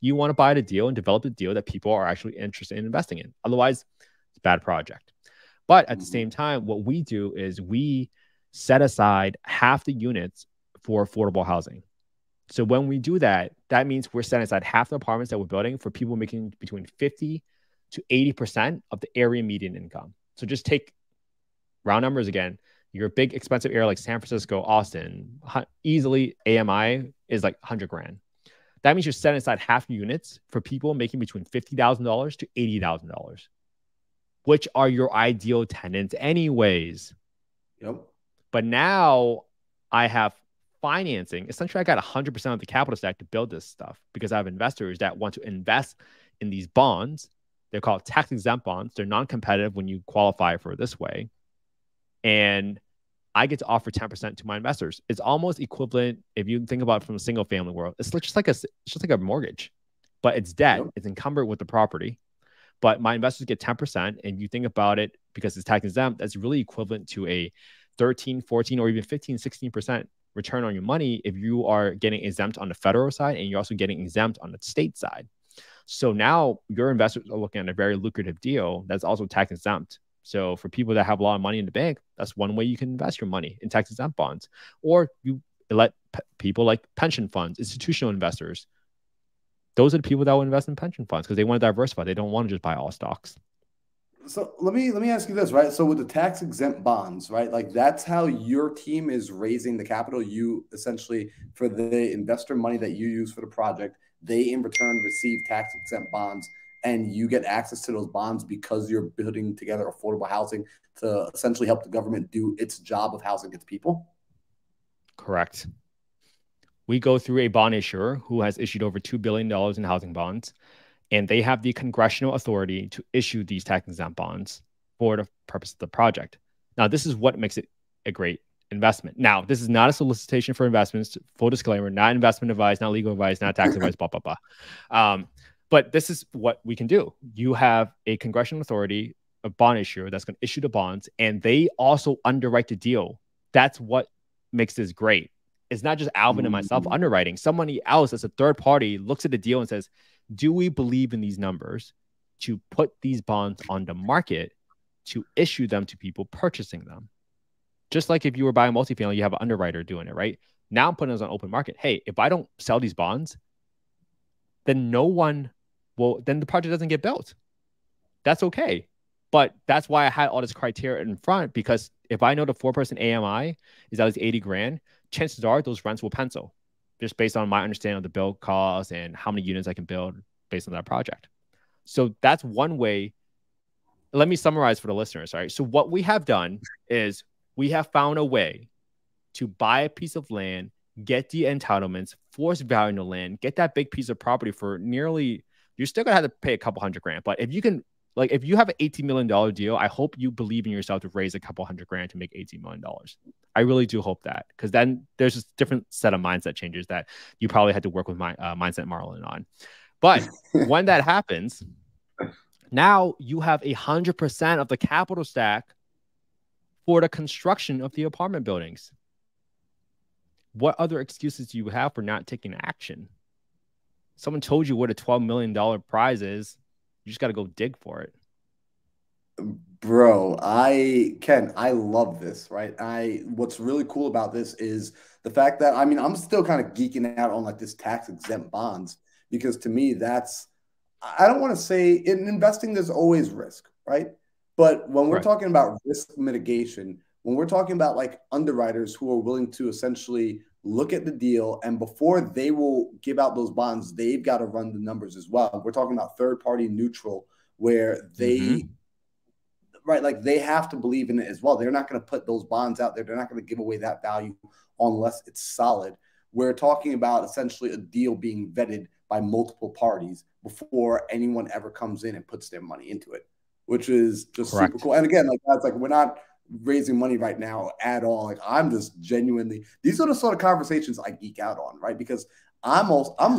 you want to buy the deal and develop a deal that people are actually interested in investing in. Otherwise, it's a bad project. But at the same time, what we do is we set aside half the units for affordable housing. So when we do that, that means we're setting aside half the apartments that we're building for people making between 50 to 80% of the area median income. So just take round numbers again. Your big expensive area like San Francisco, Austin, easily AMI is like 100 grand. That means you're setting aside half units for people making between $50,000 to $80,000, which are your ideal tenants anyways. Yep. But now I have financing. Essentially, I got 100% of the capital stack to build this stuff because I have investors that want to invest in these bonds. They're called tax-exempt bonds. They're non-competitive when you qualify for it this way. And I get to offer 10% to my investors. It's almost equivalent, if you think about it from a single-family world, it's just like a mortgage, but it's debt. Yep. It's encumbered with the property. But my investors get 10%, and you think about it, because it's tax-exempt, that's really equivalent to a 13, 14, or even 15, 16% return on your money if you are getting exempt on the federal side and you're also getting exempt on the state side. So now your investors are looking at a very lucrative deal that's also tax exempt. So for people that have a lot of money in the bank, that's one way you can invest your money in tax exempt bonds. Or you let people like pension funds, institutional investors. Those are the people that will invest in pension funds because they want to diversify. They don't want to just buy all stocks. So let me ask you this, right? So with the tax exempt bonds, right? Like that's how your team is raising the capital. You essentially, for the investor money that you use for the project, they in return receive tax exempt bonds, and you get access to those bonds because you're building together affordable housing to essentially help the government do its job of housing its people. Correct. We go through a bond issuer who has issued over $2 billion in housing bonds, and they have the congressional authority to issue these tax-exempt bonds for the purpose of the project. Now, this is what makes it a great investment. Now, this is not a solicitation for investments. Full disclaimer, not investment advice, not legal advice, not tax advice, blah, blah, blah. But this is what we can do. You have a congressional authority, a bond issuer that's going to issue the bonds, and they also underwrite the deal. That's what makes this great. It's not just Alvin and myself underwriting. Somebody else as a third party looks at the deal and says, do we believe in these numbers to put these bonds on the market to issue them to people purchasing them. Just like if you were buying multifamily, you have an underwriter doing it, right? Now I'm putting those on open market. Hey, if I don't sell these bonds, then then the project doesn't get built. That's okay. But that's why I had all this criteria in front, because if I know the 4-person AMI is at least 80 grand, chances are those rents will pencil just based on my understanding of the build cost and how many units I can build based on that project. So that's one way. Let me summarize for the listeners. All right. So what we have done is we have found a way to buy a piece of land, get the entitlements, force value in the land, get that big piece of property for nearly, you're still going to have to pay a couple $100,000. But if you can, like, if you have an $18 million deal, I hope you believe in yourself to raise a couple $100,000 to make $18 million. I really do hope that, because then there's just different set of mindset changes that you probably had to work with my mindset Marlon on. But when that happens, now you have 100% of the capital stack for the construction of the apartment buildings. What other excuses do you have for not taking action? Someone told you what a $12 million prize is. You just got to go dig for it. Bro, Ken, I love this, right? What's really cool about this is the fact that, I mean, I'm still kind of geeking out on like this tax exempt bonds, because to me, I don't want to say in investing, there's always risk, right? But when we're talking about risk mitigation, when we're talking about like underwriters who are willing to essentially look at the deal, and before they will give out those bonds, they've got to run the numbers as well. We're talking about third-party neutral, where they, right, like they have to believe in it as well. They're not going to put those bonds out there. They're not going to give away that value unless it's solid. We're talking about essentially a deal being vetted by multiple parties before anyone ever comes in and puts their money into it, which is just super cool. And again, like that's like, we're not raising money right now at all. Like I'm just genuinely, these are the sort of conversations I geek out on, right? Because I'm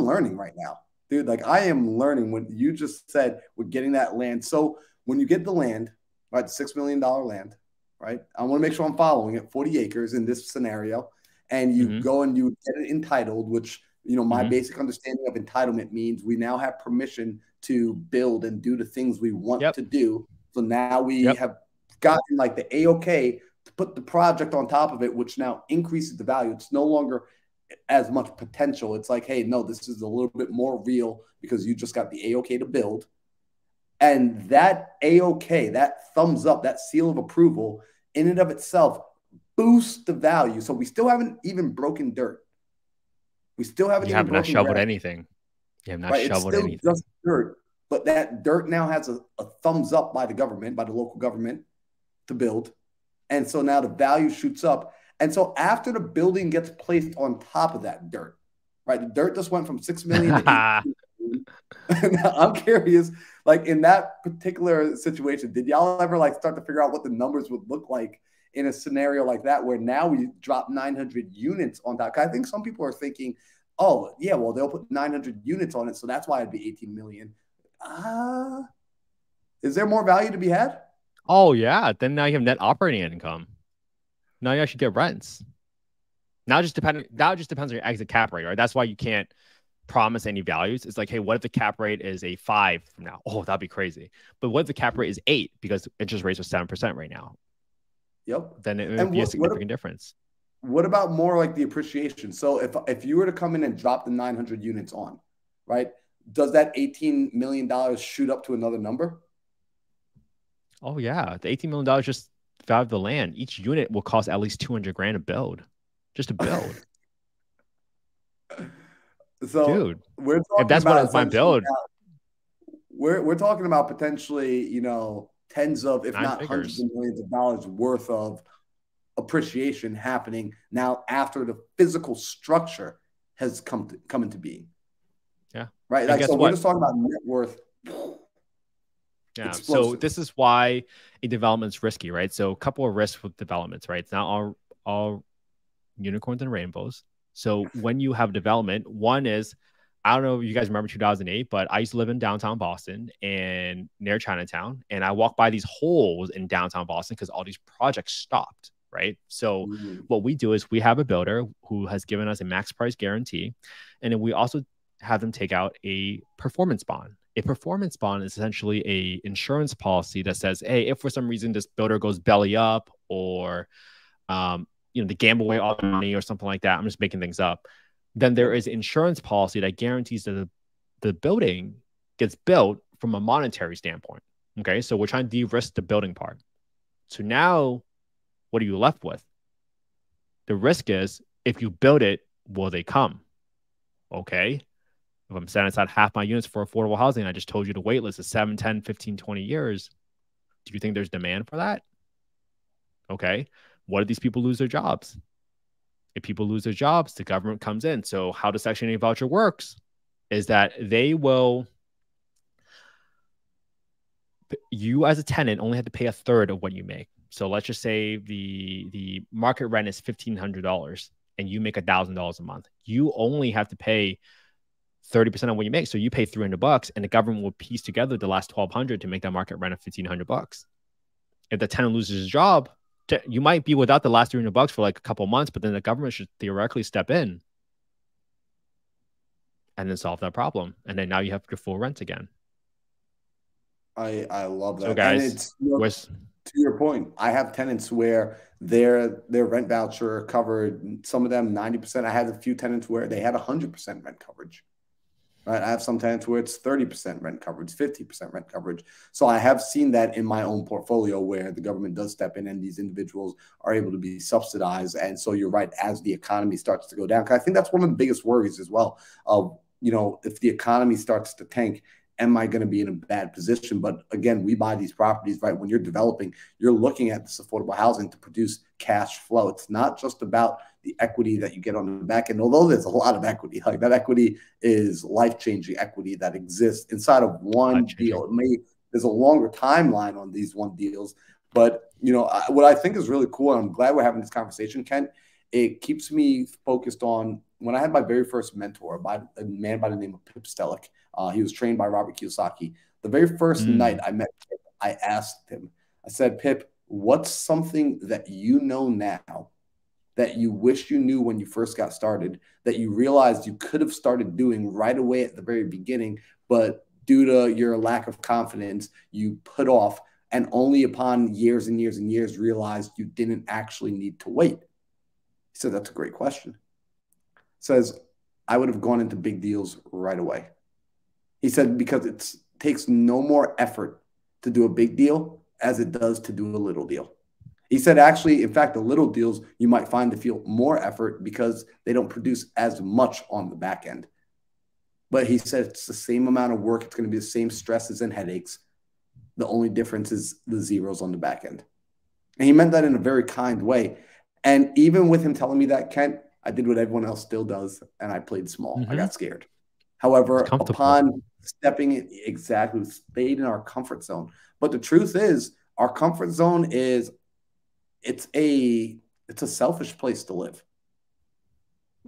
learning right now, dude. Like I am learning when you just said we're getting that land. So when you get the land, right, the $6 million land, right? I want to make sure I'm following it, 40 acres in this scenario. And you go and you get it entitled, which, you know, my basic understanding of entitlement means we now have permission to build and do the things we want to do. So now we have gotten like the A-OK to put the project on top of it, which now increases the value. It's no longer as much potential. It's like, hey, no, this is a little bit more real because you just got the A-OK to build. And that A-OK, that thumbs up, that seal of approval in and of itself boosts the value. So we still haven't even broken dirt. We still haven't even not shoveled anything. You have not shoveled anything. It's still just dirt, but that dirt now has a thumbs up by the government, by the local government to build. And so now the value shoots up. And so after the building gets placed on top of that dirt, right? The dirt just went from 6 million to 8 million. I'm curious, like in that particular situation, did y'all ever like start to figure out what the numbers would look like in a scenario like that, where now we drop 900 units on top? I think some people are thinking, oh, yeah, well, they'll put 900 units on it, so that's why it'd be 18 million. Is there more value to be had? Oh, yeah. Then now you have net operating income. Now you actually get rents. Now it just depends on your exit cap rate, right? That's why you can't promise any values. It's like, hey, what if the cap rate is a 5 from now? Oh, that'd be crazy. But what if the cap rate is 8 because interest rates are 7% right now? Yep. Then it would be a significant difference. What about more like the appreciation? So if you were to come in and drop the 900 units on, right, does that $18 million shoot up to another number? Oh, yeah. The $18 million just value of the land. Each unit will cost at least $200,000 to build. Just to build. So, dude, if that's what it's my build, we're talking about potentially, you know, tens of, if not hundreds of millions of dollars worth of appreciation happening now after the physical structure has come into being. Yeah. Right. Like, so we're just talking about net worth. Yeah. So this is why a development's risky, right? So a couple of risks with developments, right? It's not all unicorns and rainbows. So when you have development, one is, I don't know if you guys remember 2008, but I used to live in downtown Boston and near Chinatown. And I walked by these holes in downtown Boston because all these projects stopped, right? So what we do is we have a builder who has given us a max price guarantee. And then we also have them take out a performance bond. A performance bond is essentially a insurance policy that says, hey, if for some reason this builder goes belly up, or they gamble away all the money or something like that, I'm just making things up, then there is insurance policy that guarantees that the building gets built from a monetary standpoint. Okay, so we're trying to de-risk the building part. So now, what are you left with? The risk is, if you build it, will they come? Okay, if I'm setting aside half my units for affordable housing, I just told you the wait list is 7, 10, 15, 20 years. Do you think there's demand for that? Okay, what if these people lose their jobs? If people lose their jobs, the government comes in. So how the Section 8 voucher works is that you as a tenant only have to pay a third of what you make. So let's just say the market rent is $1,500 and you make $1,000 a month. You only have to pay 30% of what you make. So you pay $300 and the government will piece together the last $1,200 to make that market rent of $1,500. If the tenant loses his job, you might be without the last $300 for like a couple months, but then the government should theoretically step in and then solve that problem. And then now you have your full rent again. I love that. So guys, and it's, to your point, I have tenants where their rent voucher covered, some of them 90%. I had a few tenants where they had 100% rent coverage. Right? I have some tenants where it's 30% rent coverage, 50% rent coverage. So I have seen that in my own portfolio where the government does step in and these individuals are able to be subsidized. And so you're right, as the economy starts to go down, because I think that's one of the biggest worries as well of, if the economy starts to tank, am I going to be in a bad position? But again, we buy these properties, right? When you're developing, you're looking at this affordable housing to produce cash flow. It's not just about the equity that you get on the back end, although there's a lot of equity. Like that equity is life-changing equity that exists inside of one deal. There's a longer timeline on these one deals, but what I think is really cool, and I'm glad we're having this conversation, Kent, it keeps me focused on when I had my very first mentor, a man by the name of Pip Stellick. He was trained by Robert Kiyosaki. The very first night I met Pip, I asked him, I said, Pip, what's something that you know now that you wish you knew when you first got started, that you realized you could have started doing right away at the very beginning, but due to your lack of confidence, you put off, and only upon years and years and years realized you didn't actually need to wait? He said, that's a great question. Says, I would have gone into big deals right away. He said, because it takes no more effort to do a big deal as it does to do a little deal. He said, actually, in fact, the little deals you might find to feel more effort because they don't produce as much on the back end. But he said it's the same amount of work. It's going to be the same stresses and headaches. The only difference is the zeros on the back end. And he meant that in a very kind way. And even with him telling me that, Kent, I did what everyone else still does, and I played small. I got scared. However, upon stepping in, exactly, stayed in our comfort zone. But the truth is, our comfort zone is, it's a selfish place to live.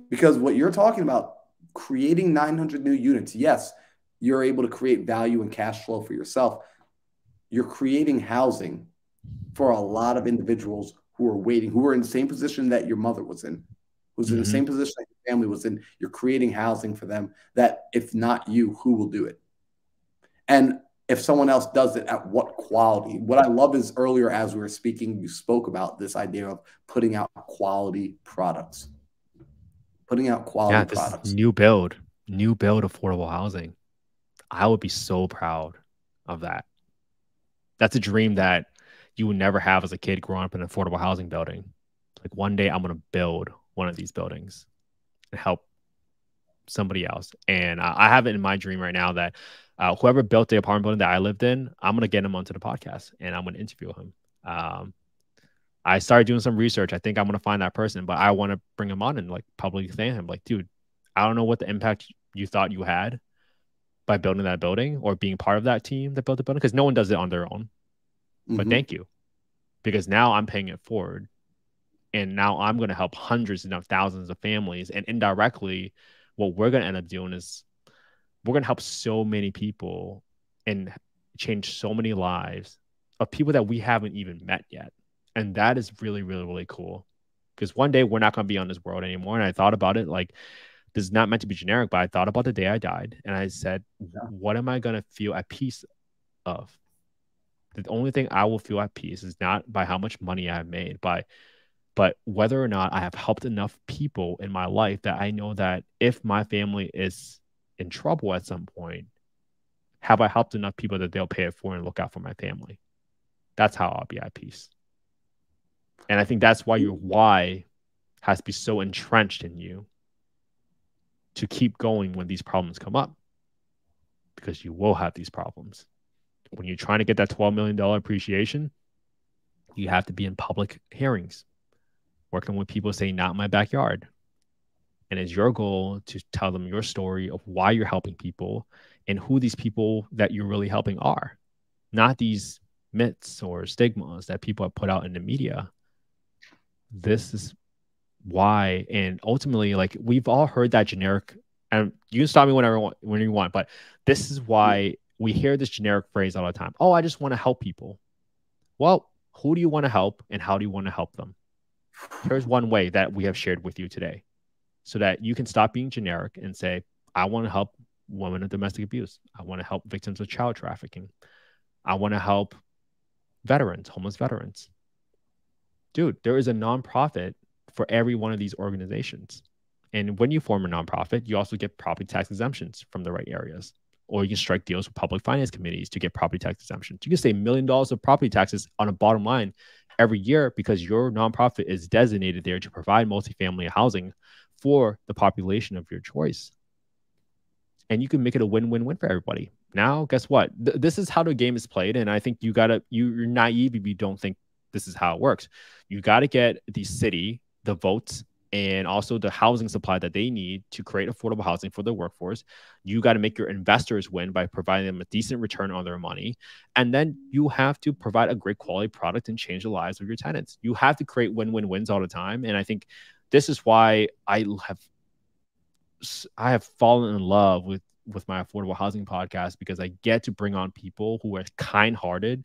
Because what you're talking about, creating 900 new units, yes, you're able to create value and cash flow for yourself. You're creating housing for a lot of individuals who are waiting, who are in the same position that your mother was in, who's in the same position that your family was in. You're creating housing for them that, if not you, who will do it? And if someone else does it, at what quality? What I love is, earlier as we were speaking, you spoke about this idea of putting out quality products. Putting out quality products. New build affordable housing. I would be so proud of that. That's a dream that you would never have as a kid growing up in an affordable housing building. Like, one day I'm going to build one of these buildings and help somebody else. And I have it in my dream right now that whoever built the apartment building that I lived in, I'm going to get him onto the podcast and I'm going to interview him. I started doing some research. I think I'm going to find that person, but I want to bring him on and like publicly thank him. Like, dude, I don't know what the impact you thought you had by building that building or being part of that team that built the building, because no one does it on their own. But thank you, because now I'm paying it forward. And now I'm going to help hundreds, if not thousands of families. And indirectly, what we're going to end up doing is we're going to help so many people and change so many lives of people that we haven't even met yet. And that is really, really, really cool, because one day we're not going to be on this world anymore. And I thought about it, like, This is not meant to be generic, but I thought about the day I died and I said, what am I going to feel at peace of? The only thing I will feel at peace is not by how much money I've made, but whether or not I have helped enough people in my life that I know that if my family is in trouble at some point, have I helped enough people that they'll pay it for and look out for my family? That's how I'll be at peace. And I think that's why your why has to be so entrenched in you to keep going when these problems come up, because you will have these problems. When you're trying to get that $12 million appreciation, you have to be in public hearings, working with people saying, not in my backyard. And it's your goal to tell them your story of why you're helping people and who these people that you're really helping are, not these myths or stigmas that people have put out in the media. This is why. And ultimately, like, we've all heard that generic, and you can stop me when you want, but this is why we hear this generic phrase all the time. Oh, I just want to help people. Well, who do you want to help and how do you want to help them? Here's one way that we have shared with you today so that you can stop being generic and say, I want to help women of domestic abuse. I want to help victims of child trafficking. I want to help veterans, homeless veterans. Dude, there is a nonprofit for every one of these organizations. And when you form a nonprofit, you also get property tax exemptions from the right areas. Or you can strike deals with public finance committees to get property tax exemptions. You can save $1 million of property taxes on a bottom line every year because your nonprofit is designated there to provide multifamily housing for the population of your choice. And you can make it a win-win-win for everybody. Now, guess what? This is how the game is played. And I think you're naive if you don't think this is how it works. You got to get the city, the votes, and also the housing supply that they need to create affordable housing for their workforce. You got to make your investors win by providing them a decent return on their money. And then you have to provide a great quality product and change the lives of your tenants. You have to create win-win-wins all the time. And I think this is why I have fallen in love with my affordable housing podcast, because I get to bring on people who are kind-hearted,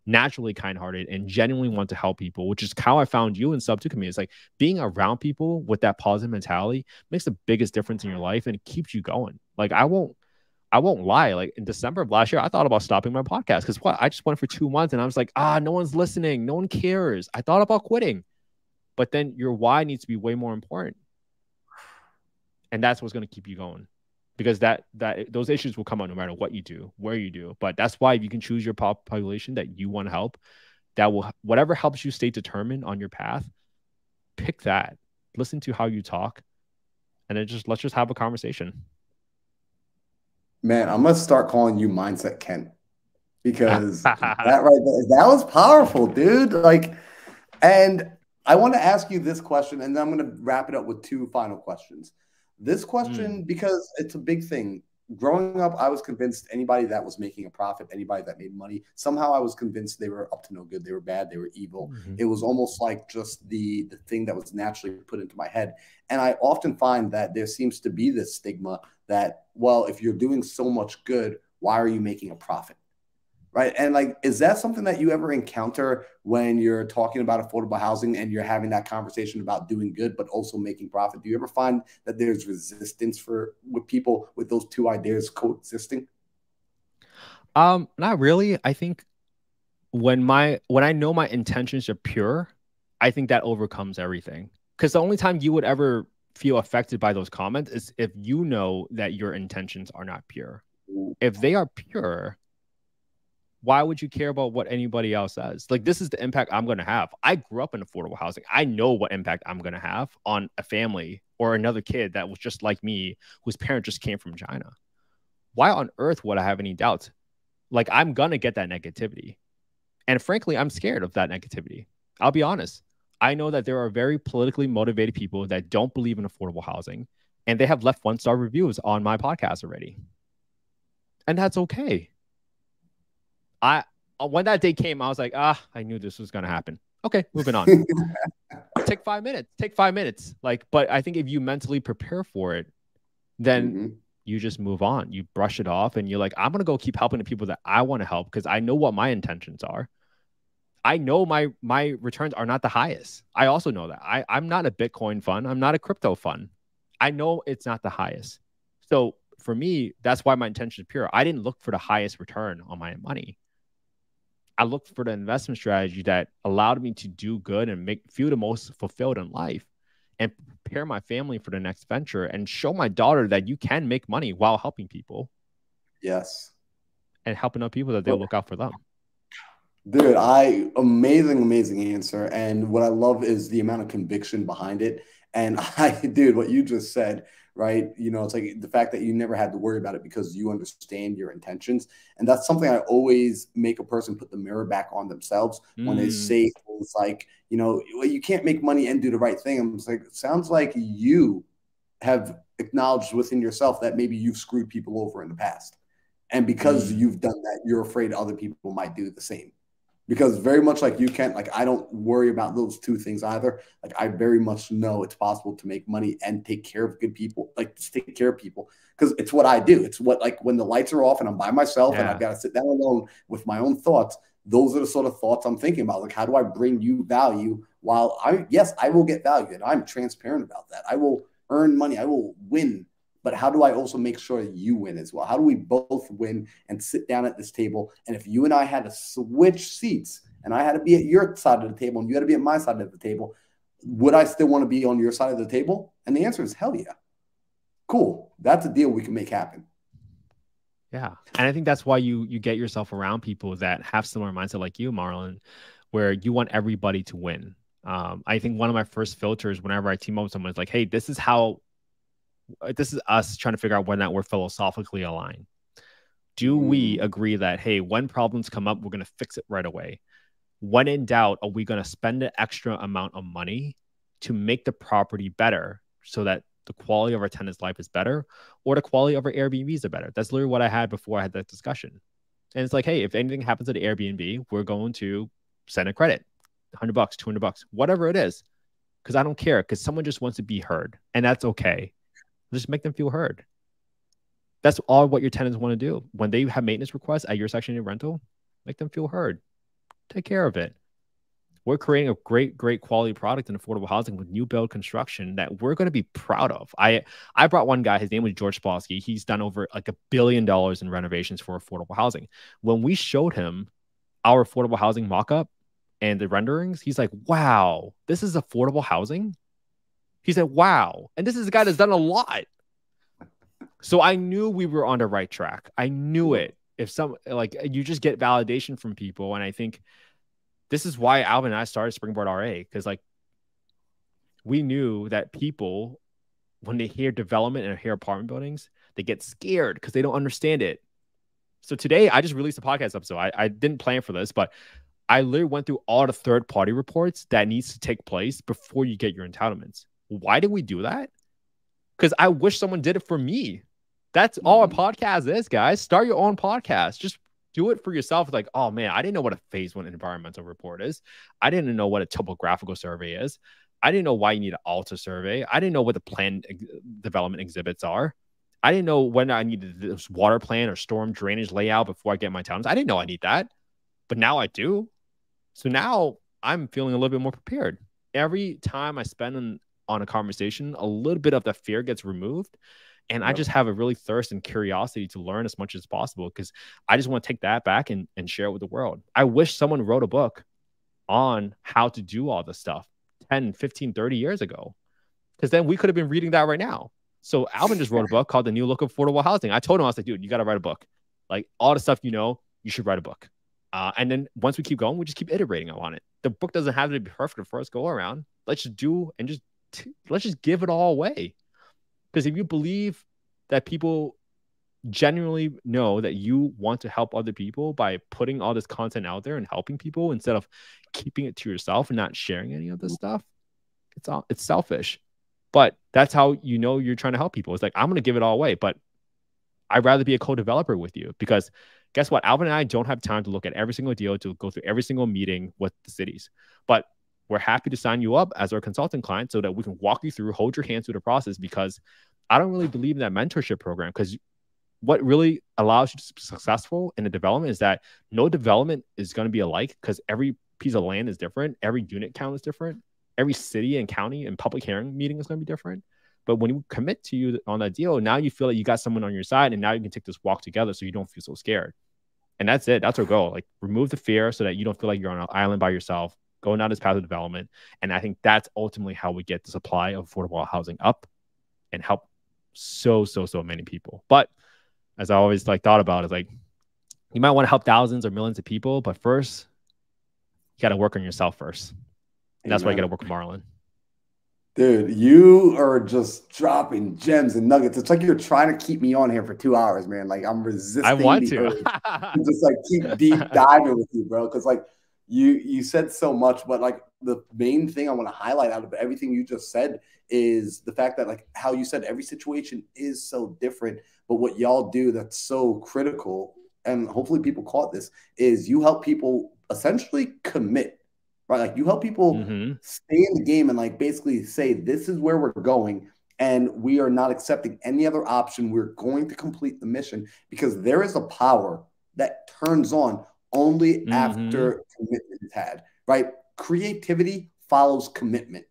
naturally kind-hearted, and genuinely want to help people, which is how I found you in Sub 2 community. It's like being around people with that positive mentality makes the biggest difference in your life, and it keeps you going. Like, I won't lie. Like, in December of last year, I thought about stopping my podcast because I just went for 2 months and I was like, no one's listening. No one cares. I thought about quitting. But then your why needs to be way more important. And that's what's going to keep you going. Because those issues will come out no matter what you do, where you do. But that's why if you can choose your population that you want to help, that will, whatever helps you stay determined on your path, pick that. Listen to how you talk, and then let's just have a conversation. Man, I'm gonna start calling you Mindset Ken, because that right there, that was powerful, dude. Like, and I want to ask you this question, and then I'm gonna wrap it up with 2 final questions. This question, because it's a big thing. Growing up, I was convinced anybody that was making a profit, anybody that made money, somehow I was convinced they were up to no good. They were bad. They were evil. It was almost like just the thing that was naturally put into my head. And I often find that there seems to be this stigma that, well, if you're doing so much good, why are you making a profit? Right. And like, is that something that you ever encounter when you're talking about affordable housing and you're having that conversation about doing good, but also making profit? Do you ever find that there's resistance with people with those 2 ideas coexisting? Not really. I think when I know my intentions are pure, I think that overcomes everything. Because the only time you would ever feel affected by those comments is if you know that your intentions are not pure. If they are pure, why would you care about what anybody else says? Like, this is the impact I'm going to have. I grew up in affordable housing. I know what impact I'm going to have on a family or another kid that was just like me, whose parent just came from China. Why on earth would I have any doubts? Like, I'm going to get that negativity. And frankly, I'm scared of that negativity. I'll be honest. I know that there are very politically motivated people that don't believe in affordable housing, and they have left 1-star reviews on my podcast already. And that's okay. When that day came, I was like, I knew this was going to happen. Okay, moving on. Take 5 minutes. Take 5 minutes. Like, but I think if you mentally prepare for it, then you just move on. You brush it off and you're like, I'm going to go keep helping the people that I want to help because I know what my intentions are. I know my returns are not the highest. I also know that. I'm not a Bitcoin fund. I'm not a crypto fund. I know it's not the highest. So for me, that's why my intention is pure. I didn't look for the highest return on my money. I looked for the investment strategy that allowed me to do good and feel the most fulfilled in life and prepare my family for the next venture and show my daughter that you can make money while helping people. Yes. And helping other people that they'll look out for them. Dude, amazing answer. And what I love is the amount of conviction behind it. And dude, what you just said, right? It's like the fact that you never had to worry about it because you understand your intentions. And that's something I always make a person put the mirror back on themselves when they say things like, well, you can't make money and do the right thing. I'm just like, it sounds like you have acknowledged within yourself that maybe you've screwed people over in the past. And because you've done that, you're afraid other people might do the same. Because very much like you, Kent, like I don't worry about those two things either. Like I very much know it's possible to make money and take care of good people, like just take care of people, because it's what I do. It's what, like when the lights are off and I'm by myself and I've got to sit down alone with my own thoughts. Those are the sort of thoughts I'm thinking about. Like, how do I bring you value while I will get value and I'm transparent about that. I will earn money. I will win. But how do I also make sure you win as well? How do we both win and sit down at this table? And if you and I had to switch seats and I had to be at your side of the table and you had to be at my side of the table, would I still want to be on your side of the table? And the answer is hell yeah. Cool. That's a deal we can make happen. Yeah. And I think that's why you get yourself around people that have similar mindset like you, Marlon, where you want everybody to win. I think one of my first filters whenever I team up with someone is like, hey, this is us trying to figure out whether or not we're philosophically aligned. Do we agree that, hey, when problems come up, we're going to fix it right away? When in doubt, are we going to spend an extra amount of money to make the property better so that the quality of our tenant's life is better, or the quality of our Airbnbs are better? That's literally what I had before I had that discussion. And it's like, hey, if anything happens at the Airbnb, we're going to send a credit, $100, $200, whatever it is, because I don't care, because someone just wants to be heard, and that's okay. Just make them feel heard. That's all what your tenants want to do. When they have maintenance requests at your Section 8 rental, make them feel heard. Take care of it. We're creating a great quality product in affordable housing with new build construction that we're going to be proud of. I brought one guy, his name was George Spolsky. He's done over like $1 billion in renovations for affordable housing. When we showed him our affordable housing mock-up and the renderings, he's like, wow, this is affordable housing? He said, wow. And this is a guy that's done a lot. So I knew we were on the right track. I knew it. If you just get validation from people. And I think this is why Alvin and I started Springboard RA, because like we knew that people, when they hear development and hear apartment buildings, they get scared because they don't understand it. So today I just released a podcast episode. I didn't plan for this, but I literally went through all the third-party reports that needs to take place before you get your entitlements. Why did we do that? Because I wish someone did it for me. That's all a podcast is, guys. Start your own podcast. Just do it for yourself. It's like, oh man, I didn't know what a phase 1 environmental report is. I didn't know what a topographical survey is. I didn't know why you need an ALTA survey. I didn't know what the planned development exhibits are. I didn't know when I needed this water plan or storm drainage layout before I get my towns. I didn't know I need that, but now I do. So now I'm feeling a little bit more prepared. Every time I spend on a conversation, a little bit of the fear gets removed. And I just have a really thirst and curiosity to learn as much as possible, because I just want to take that back and share it with the world. I wish someone wrote a book on how to do all this stuff 10, 15, 30 years ago, because then we could have been reading that right now. So Alvin just wrote a book called The New Look of Affordable Housing. I told him, I was like, dude, you got to write a book. Like all the stuff, you should write a book. And then once we keep going, we just keep iterating on it. The book doesn't have to be perfect the first go around. Let's just do and let's just give it all away. Because if you believe that people genuinely know that you want to help other people by putting all this content out there and helping people instead of keeping it to yourself and not sharing any of this stuff, it's selfish. But that's how you're trying to help people. It's like, I'm going to give it all away, but I'd rather be a co-developer with you, because guess what? Alvin and I don't have time to look at every single deal, to go through every single meeting with the cities. But we're happy to sign you up as our consulting client so that we can walk you through, hold your hands through the process, because I don't really believe in that mentorship program. Because what really allows you to be successful in a development is that no development is going to be alike, because every piece of land is different. Every unit count is different. Every city and county and public hearing meeting is going to be different. But when you commit to you on that deal, now you feel like you got someone on your side, and now you can take this walk together so you don't feel so scared. And that's it. That's our goal. Like, remove the fear so that you don't feel like you're on an island by yourself, going down this path of development. And I think that's ultimately how we get the supply of affordable housing up and help so many people. But as I always like thought about, is like, you might want to help thousands or millions of people, but first you got to work on yourself first. And that's why you got to work with Marlon. Dude, you are just dropping gems and nuggets. It's like you're trying to keep me on here for 2 hours, man. Like, I'm resisting. I want to just like keep deep diving with you, bro. Because like you said so much, but like the main thing I want to highlight out of everything you just said is the fact that, like, how you said every situation is so different, but what y'all do that's so critical, and hopefully people caught this, is you help people essentially commit. Right, like you help people stay in the game and like basically say, this is where we're going, and we are not accepting any other option. We're going to complete the mission, because there is a power that turns on only after commitment is had. Right, creativity follows commitment.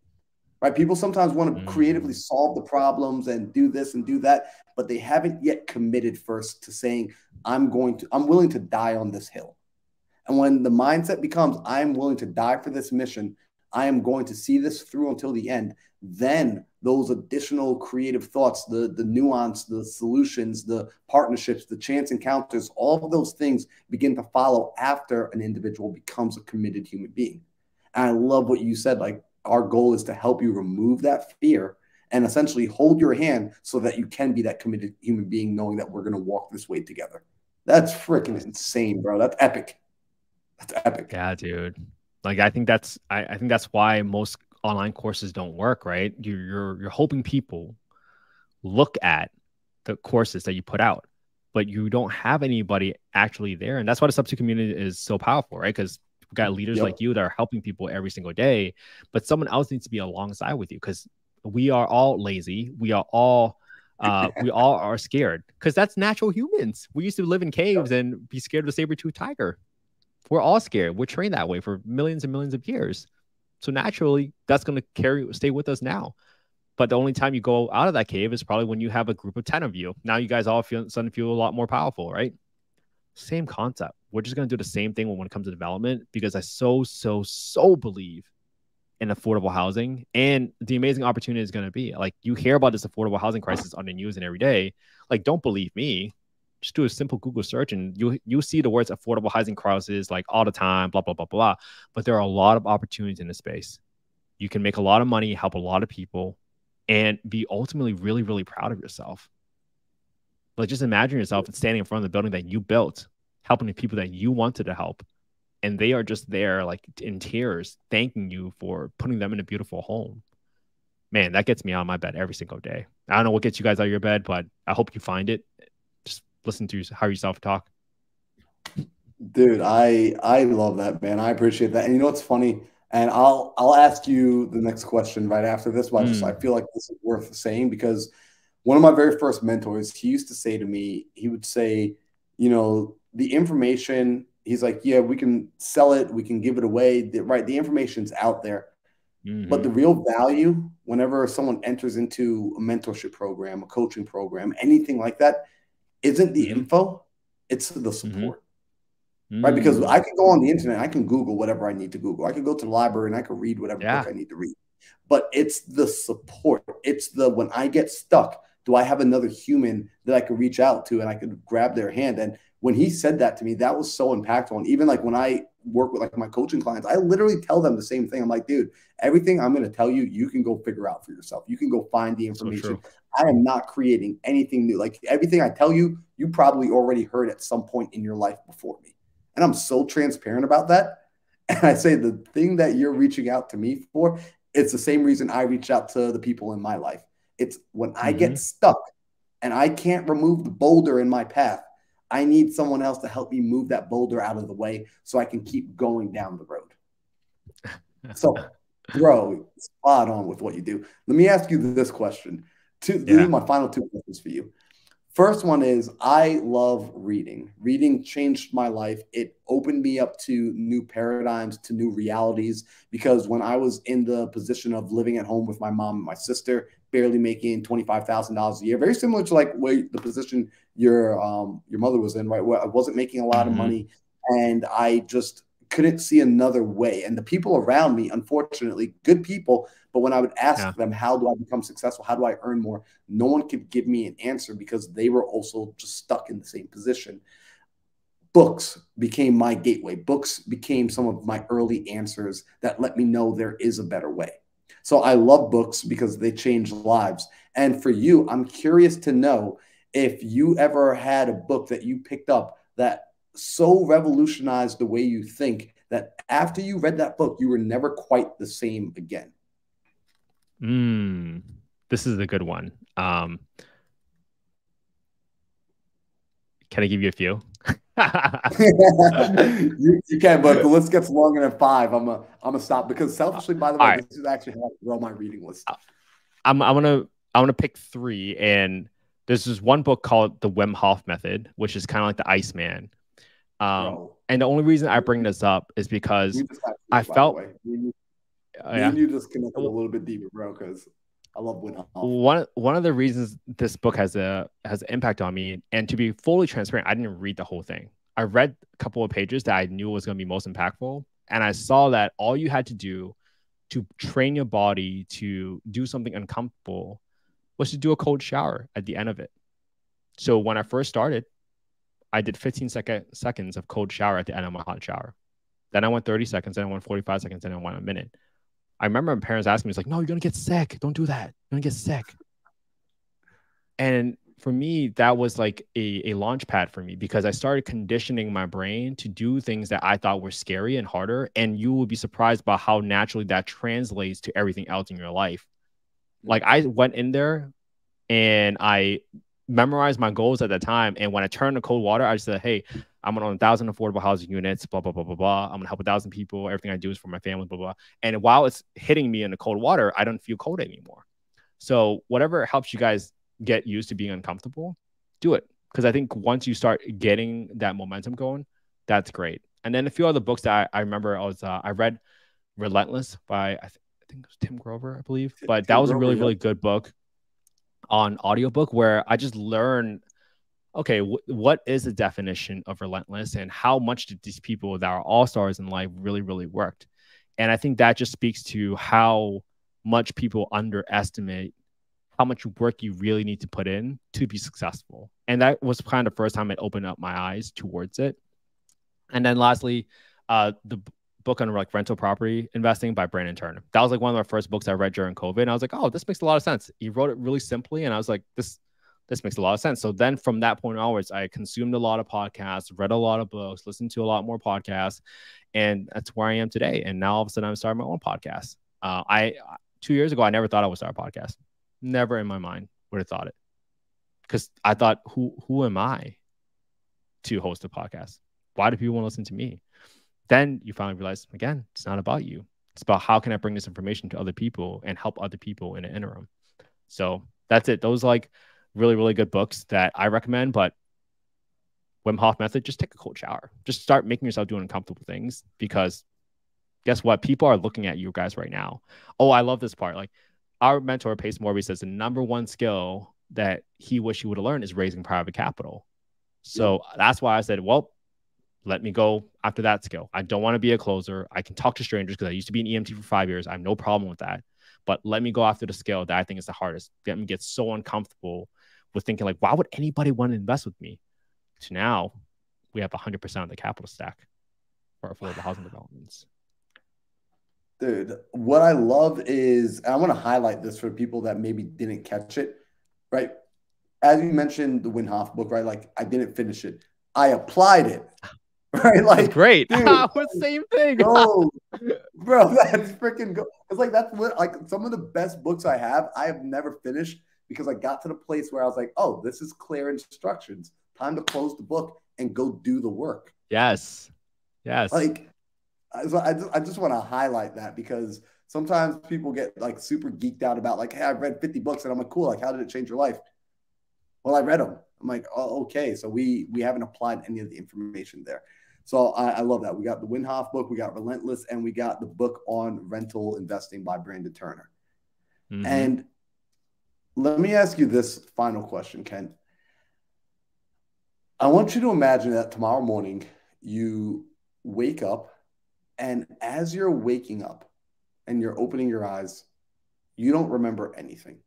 Right, people sometimes want to creatively solve the problems and do this and do that, but they haven't yet committed first to saying, I'm willing to die on this hill. And when the mindset becomes, I'm willing to die for this mission, I am going to see this through until the end, then those additional creative thoughts, the nuance, the solutions, the partnerships, the chance encounters, all of those things begin to follow after an individual becomes a committed human being. And I love what you said. Like, our goal is to help you remove that fear and essentially hold your hand so that you can be that committed human being, knowing that we're going to walk this way together. That's freaking insane, bro. That's epic. That's epic. Yeah, dude. Like, I think that's why most online courses don't work, right? You're hoping people look at the courses that you put out, but you don't have anybody actually there. And that's why the Sub 2 community is so powerful, right? Because we've got leaders like you that are helping people every single day, but someone else needs to be alongside with you, because we are all lazy. We are all we all are scared, because that's natural humans. We used to live in caves and be scared of the saber-toothed tiger. We're all scared. We're trained that way for millions and millions of years. So naturally, that's going to stay with us now. But the only time you go out of that cave is probably when you have a group of 10 of you. Now you guys all suddenly feel a lot more powerful, right? Same concept. We're just going to do the same thing when it comes to development, because I so believe in affordable housing and the amazing opportunity is going to be. Like, you hear about this affordable housing crisis on the news and every day. Like, don't believe me. Just do a simple Google search and you see the words affordable housing crisis like all the time, blah, blah, blah, blah. But there are a lot of opportunities in this space. You can make a lot of money, help a lot of people, and be ultimately really, really proud of yourself. Like, just imagine yourself standing in front of the building that you built, helping the people that you wanted to help. And they are just there, like, in tears, thanking you for putting them in a beautiful home. Man, that gets me out of my bed every single day. I don't know what gets you guys out of your bed, but I hope you find it. Listen to how you self-talk. Dude, I love that, man. I appreciate that. And you know what's funny? And I'll ask you the next question right after this, but I feel like this is worth saying, because one of my very first mentors, he used to say to me, he would say, you know, the information, he's like, yeah, we can sell it, we can give it away. The information's out there. But the real value, whenever someone enters into a mentorship program, a coaching program, anything like that, isn't the info, it's the support. Right? Because I can go on the internet, I can Google whatever I need to Google. I can go to the library and I can read whatever book I need to read. But it's the support. It's the, when I get stuck, do I have another human that I could reach out to and I could grab their hand? And when he said that to me, that was so impactful. And even like when I work with like my coaching clients, I literally tell them the same thing. I'm like, dude, everything I'm going to tell you, you can go figure out for yourself. You can go find the information. So I am not creating anything new. Like, everything I tell you, you probably already heard at some point in your life before me. And I'm so transparent about that. And I say the thing that you're reaching out to me for, it's the same reason I reach out to the people in my life. It's when I get stuck and I can't remove the boulder in my path, I need someone else to help me move that boulder out of the way so I can keep going down the road. So, bro, spot on with what you do. Let me ask you this question. These are my final two questions for you. First one is, I love reading. Reading changed my life. It opened me up to new paradigms, to new realities, because when I was in the position of living at home with my mom and my sister, barely making $25,000 a year, very similar to like where the position your mother was in, right? Where I wasn't making a lot of money, and I just couldn't see another way. And the people around me, unfortunately, good people, but when I would ask them, how do I become successful? How do I earn more? No one could give me an answer because they were also just stuck in the same position. Books became my gateway. Books became some of my early answers that let me know there is a better way. So I love books because they change lives. And for you, I'm curious to know if you ever had a book that you picked up that so revolutionized the way you think that after you read that book, you were never quite the same again. This is a good one. Can I give you a few? you can, but the list gets longer than 5. I'm gonna stop because selfishly, by the way, this is actually how I grow my reading list. I'm gonna pick 3, and there's this one book called The Wim Hof Method, which is kind of like the Iceman. And the only reason I bring this up is because I felt you just connected a little bit deeper, bro, because I love Wim Hof. One of the reasons this book has an impact on me, and to be fully transparent, I didn't read the whole thing. I read a couple of pages that I knew was going to be most impactful, and I saw that all you had to do to train your body to do something uncomfortable was to do a cold shower at the end of it. So when I first started, I did 15 seconds of cold shower at the end of my hot shower. Then I went 30 seconds, then I went 45 seconds, then I went a minute. I remember my parents asking me, it's like, no, you're going to get sick. Don't do that. You're going to get sick. And for me, that was like a launch pad for me because I started conditioning my brain to do things that I thought were scary and harder. And you will be surprised by how naturally that translates to everything else in your life. Like I went in there and I memorized my goals at the time. And when I turned to cold water, I just said, hey, I'm on 1,000 affordable housing units, blah, blah, blah, blah, blah. I'm going to help 1,000 people. Everything I do is for my family, blah, blah. And while it's hitting me in the cold water, I don't feel cold anymore. So whatever helps you guys get used to being uncomfortable, do it. Because I think once you start getting that momentum going, that's great. And then a few other books that I remember I read Relentless by, I think it was Tim Grover, I believe. But that was a really, really good book on audiobook where I just learned, okay, what is the definition of relentless and how much did these people that are all-stars in life really, really worked? And I think that just speaks to how much people underestimate how much work you really need to put in to be successful. And that was kind of the first time it opened up my eyes towards it. And then lastly, the book on like rental property investing by Brandon Turner. That was like one of the first books I read during COVID. And I was like, oh, this makes a lot of sense. He wrote it really simply. And I was like, this makes a lot of sense. So then from that point onwards, I consumed a lot of podcasts, read a lot of books, listened to a lot more podcasts. And that's where I am today. And now all of a sudden I'm starting my own podcast. 2 years ago, I never thought I would start a podcast. Never in my mind would have thought it. Because I thought, who am I to host a podcast? Why do people want to listen to me? Then you finally realize, again, it's not about you. It's about how can I bring this information to other people and help other people in the interim. So that's it. Those like really, really good books that I recommend. But Wim Hof Method, just take a cold shower. Just start making yourself doing uncomfortable things because guess what? People are looking at you guys right now. Oh, I love this part. Like our mentor, Pace Morby, says the number one skill that he wished he would have learned is raising private capital. So that's why I said, well, let me go after that skill. I don't want to be a closer. I can talk to strangers because I used to be an EMT for 5 years. I have no problem with that. But let me go after the skill that I think is the hardest. Let me get so uncomfortable with thinking like, why would anybody want to invest with me? So now we have 100% of the capital stack for affordable housing developments. Dude, what I love is, I want to highlight this for people that maybe didn't catch it, right? As you mentioned, the Wim Hof book, right? Like I didn't finish it. I applied it, right? Like that's great. Dude, same thing. Go, bro, that's freaking go. It's like, that's what, like some of the best books I have never finished because I got to the place where I was like, oh, this is clear instructions. Time to close the book and go do the work. Yes. Like, so I just want to highlight that because sometimes people get like super geeked out about like, hey, I've read 50 books and I'm like, cool. Like, how did it change your life? Well, I read them. I'm like, oh, okay. So we haven't applied any of the information there. So I love that. We got the Wim Hof book, we got Relentless, and we got the book on rental investing by Brandon Turner. Mm-hmm. And Let me ask you this final question, Ken. I want you to imagine that tomorrow morning you wake up, and as you're waking up and you're opening your eyes, you don't remember anything.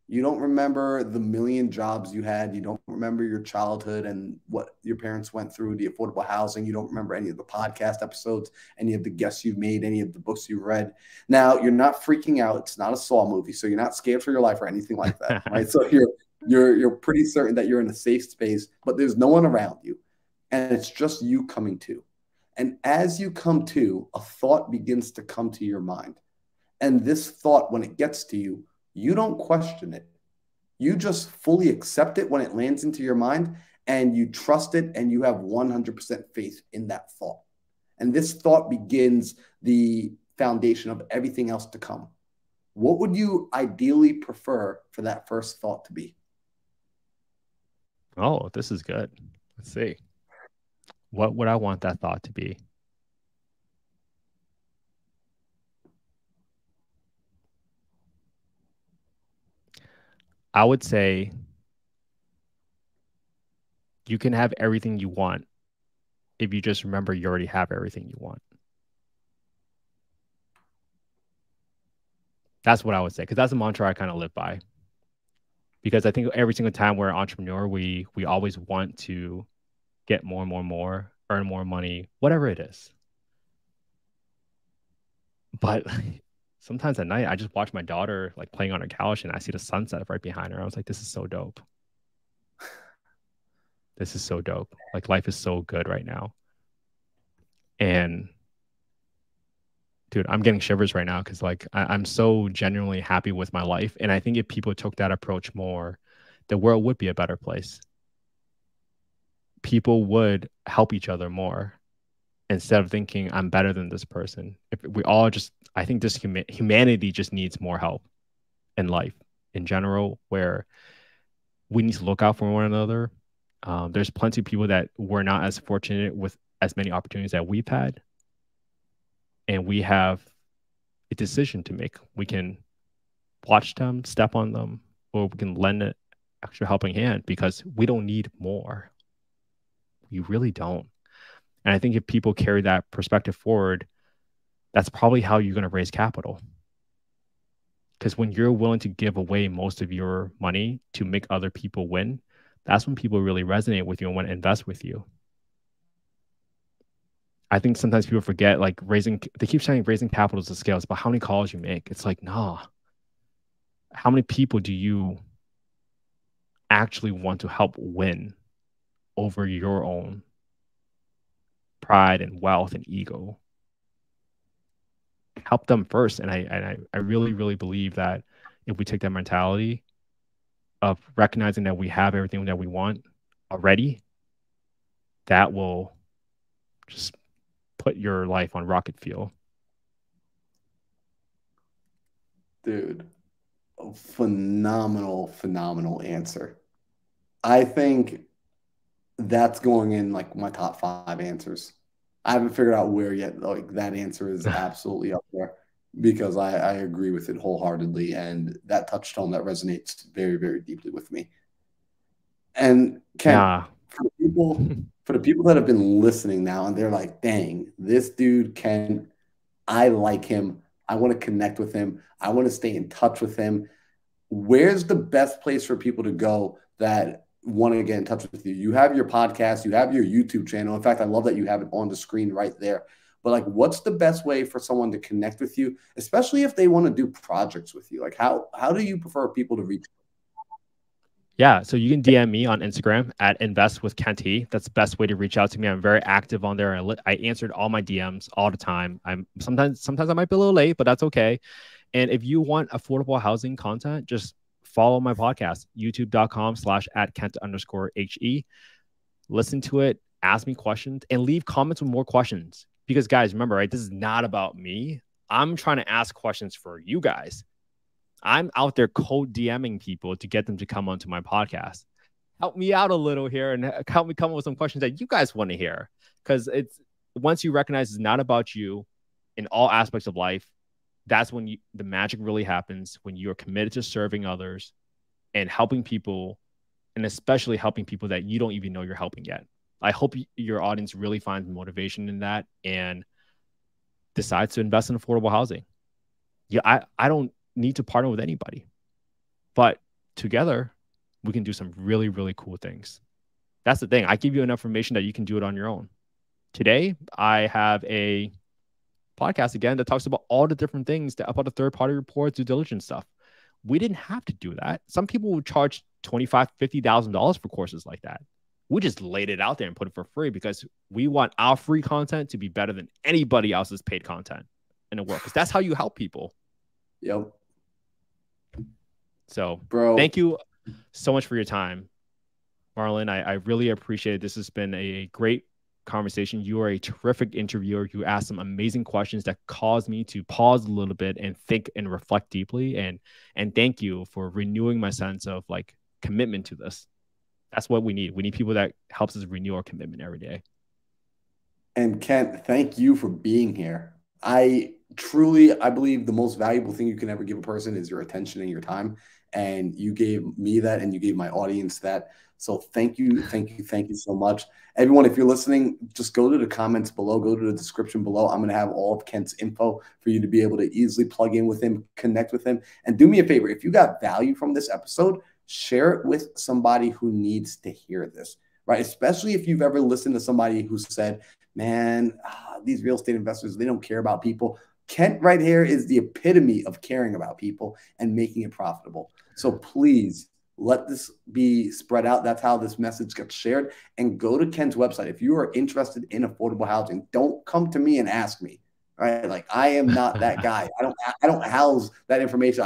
You don't remember the million jobs you had. You don't remember your childhood and what your parents went through, the affordable housing. You don't remember any of the podcast episodes, any of the guests you've made, any of the books you read. Now, you're not freaking out. It's not a Saw movie, so you're not scared for your life or anything like that, right? So you're pretty certain that you're in a safe space, but there's no one around you, and it's just you coming to. And as you come to, a thought begins to come to your mind. And this thought, when it gets to you, you don't question it. You just fully accept it when it lands into your mind, and you trust it, and you have 100% faith in that thought. And this thought begins the foundation of everything else to come. What would you ideally prefer for that first thought to be? Oh, this is good. Let's see. What would I want that thought to be? I would say you can have everything you want if you just remember you already have everything you want. That's what I would say, because that's a mantra I kind of live by. Because I think every single time we're an entrepreneur, we always want to get more and more and more, earn more money, whatever it is. But sometimes at night, I just watch my daughter like playing on her couch, and I see the sunset right behind her. I was like, this is so dope. This is so dope. Like, life is so good right now. And dude, I'm getting shivers right now because like I'm so genuinely happy with my life. And I think if people took that approach more, the world would be a better place. People would help each other more instead of thinking I'm better than this person. If we all just, I think this humanity just needs more help in life in general, where we need to look out for one another. There's plenty of people that were not as fortunate with as many opportunities that we've had. And we have a decision to make. We can watch them, step on them, or we can lend an extra helping hand, because we don't need more. We really don't. And I think if people carry that perspective forward, that's probably how you're going to raise capital. Because when you're willing to give away most of your money to make other people win, that's when people really resonate with you and want to invest with you. I think sometimes people forget, like, they keep saying raising capital is a scale. It's about how many calls you make. It's like, nah. How many people do you actually want to help win over your own pride and wealth and ego? Help them first. And I really, really believe that if we take that mentality of recognizing that we have everything that we want already, that will just put your life on rocket fuel. Dude, phenomenal answer. I think that's going in like my top 5 answers. I haven't figured out where yet. Like, that answer is absolutely up there, because I agree with it wholeheartedly, and that touchstone that resonates very, very deeply with me. And Ken, Yeah. for the people that have been listening now, and they're like, dang, this dude, Ken, I like him. I want to connect with him. I want to stay in touch with him. Where's the best place for people to go that want to get in touch with you? You have your podcast, you have your YouTube channel. In fact, I love that you have it on the screen right there. But like, what's the best way for someone to connect with you, especially if they want to do projects with you? Like, how do you prefer people to reach? Yeah, so you can DM me on Instagram at investwithkent. That's the best way to reach out to me. I'm very active on there. I answered all my DMs all the time. I'm sometimes I might be a little late, but that's okay. And if you want affordable housing content, just follow my podcast, youtube.com/@Kent_HE. Listen to it, ask me questions, and leave comments with more questions. Because guys, remember, right? This is not about me. I'm trying to ask questions for you guys. I'm out there cold DMing people to get them to come onto my podcast. Help me out a little here and help me come up with some questions that you guys want to hear. Because it's, once you recognize it's not about you in all aspects of life, That's when the magic really happens, when you're committed to serving others and helping people, and especially helping people that you don't even know you're helping yet. I hope your audience really finds motivation in that and decides to invest in affordable housing. Yeah, I don't need to partner with anybody, but together we can do some really, really cool things. That's the thing. I give you enough information that you can do it on your own. Today, I have a podcast again that talks about all the different things about the third-party reports, due diligence stuff. We didn't have to do that. Some people would charge $25,000, $50,000 for courses like that. We just laid it out there and put it for free because we want our free content to be better than anybody else's paid content in the world. Because that's how you help people. Yep. So, bro, thank you so much for your time, Marlon. I really appreciate it. This has been a great conversation. You are a terrific interviewer. You asked some amazing questions that caused me to pause a little bit and think and reflect deeply. And thank you for renewing my sense of like commitment to this. That's what we need. We need people that helps us renew our commitment every day. And Kent, thank you for being here. I believe the most valuable thing you can ever give a person is your attention and your time. And you gave me that, and you gave my audience that. So thank you so much. Everyone, if you're listening, just go to the comments below, go to the description below. I'm going to have all of Kent's info for you to be able to easily plug in with him, connect with him. And do me a favor, if you got value from this episode, share it with somebody who needs to hear this, right? Especially if you've ever listened to somebody who said, man, these real estate investors, they don't care about people. Kent right here is the epitome of caring about people and making it profitable. So please let this be spread out. That's how this message gets shared. And go to Kent's website. If you are interested in affordable housing, don't come to me and ask me. Right? Like, I am not that guy. I don't house that information.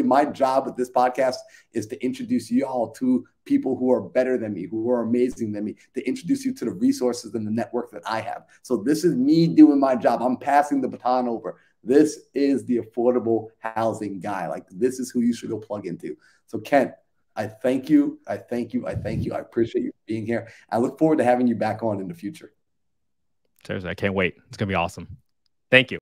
My job with this podcast is to introduce you all to people who are better than me, who are amazing than me, to introduce you to the resources and the network that I have. So this is me doing my job. I'm passing the baton over. This is the affordable housing guy. Like, this is who you should go plug into. So Kent, I thank you. I appreciate you being here. I look forward to having you back on in the future. Seriously, I can't wait. It's going to be awesome. Thank you.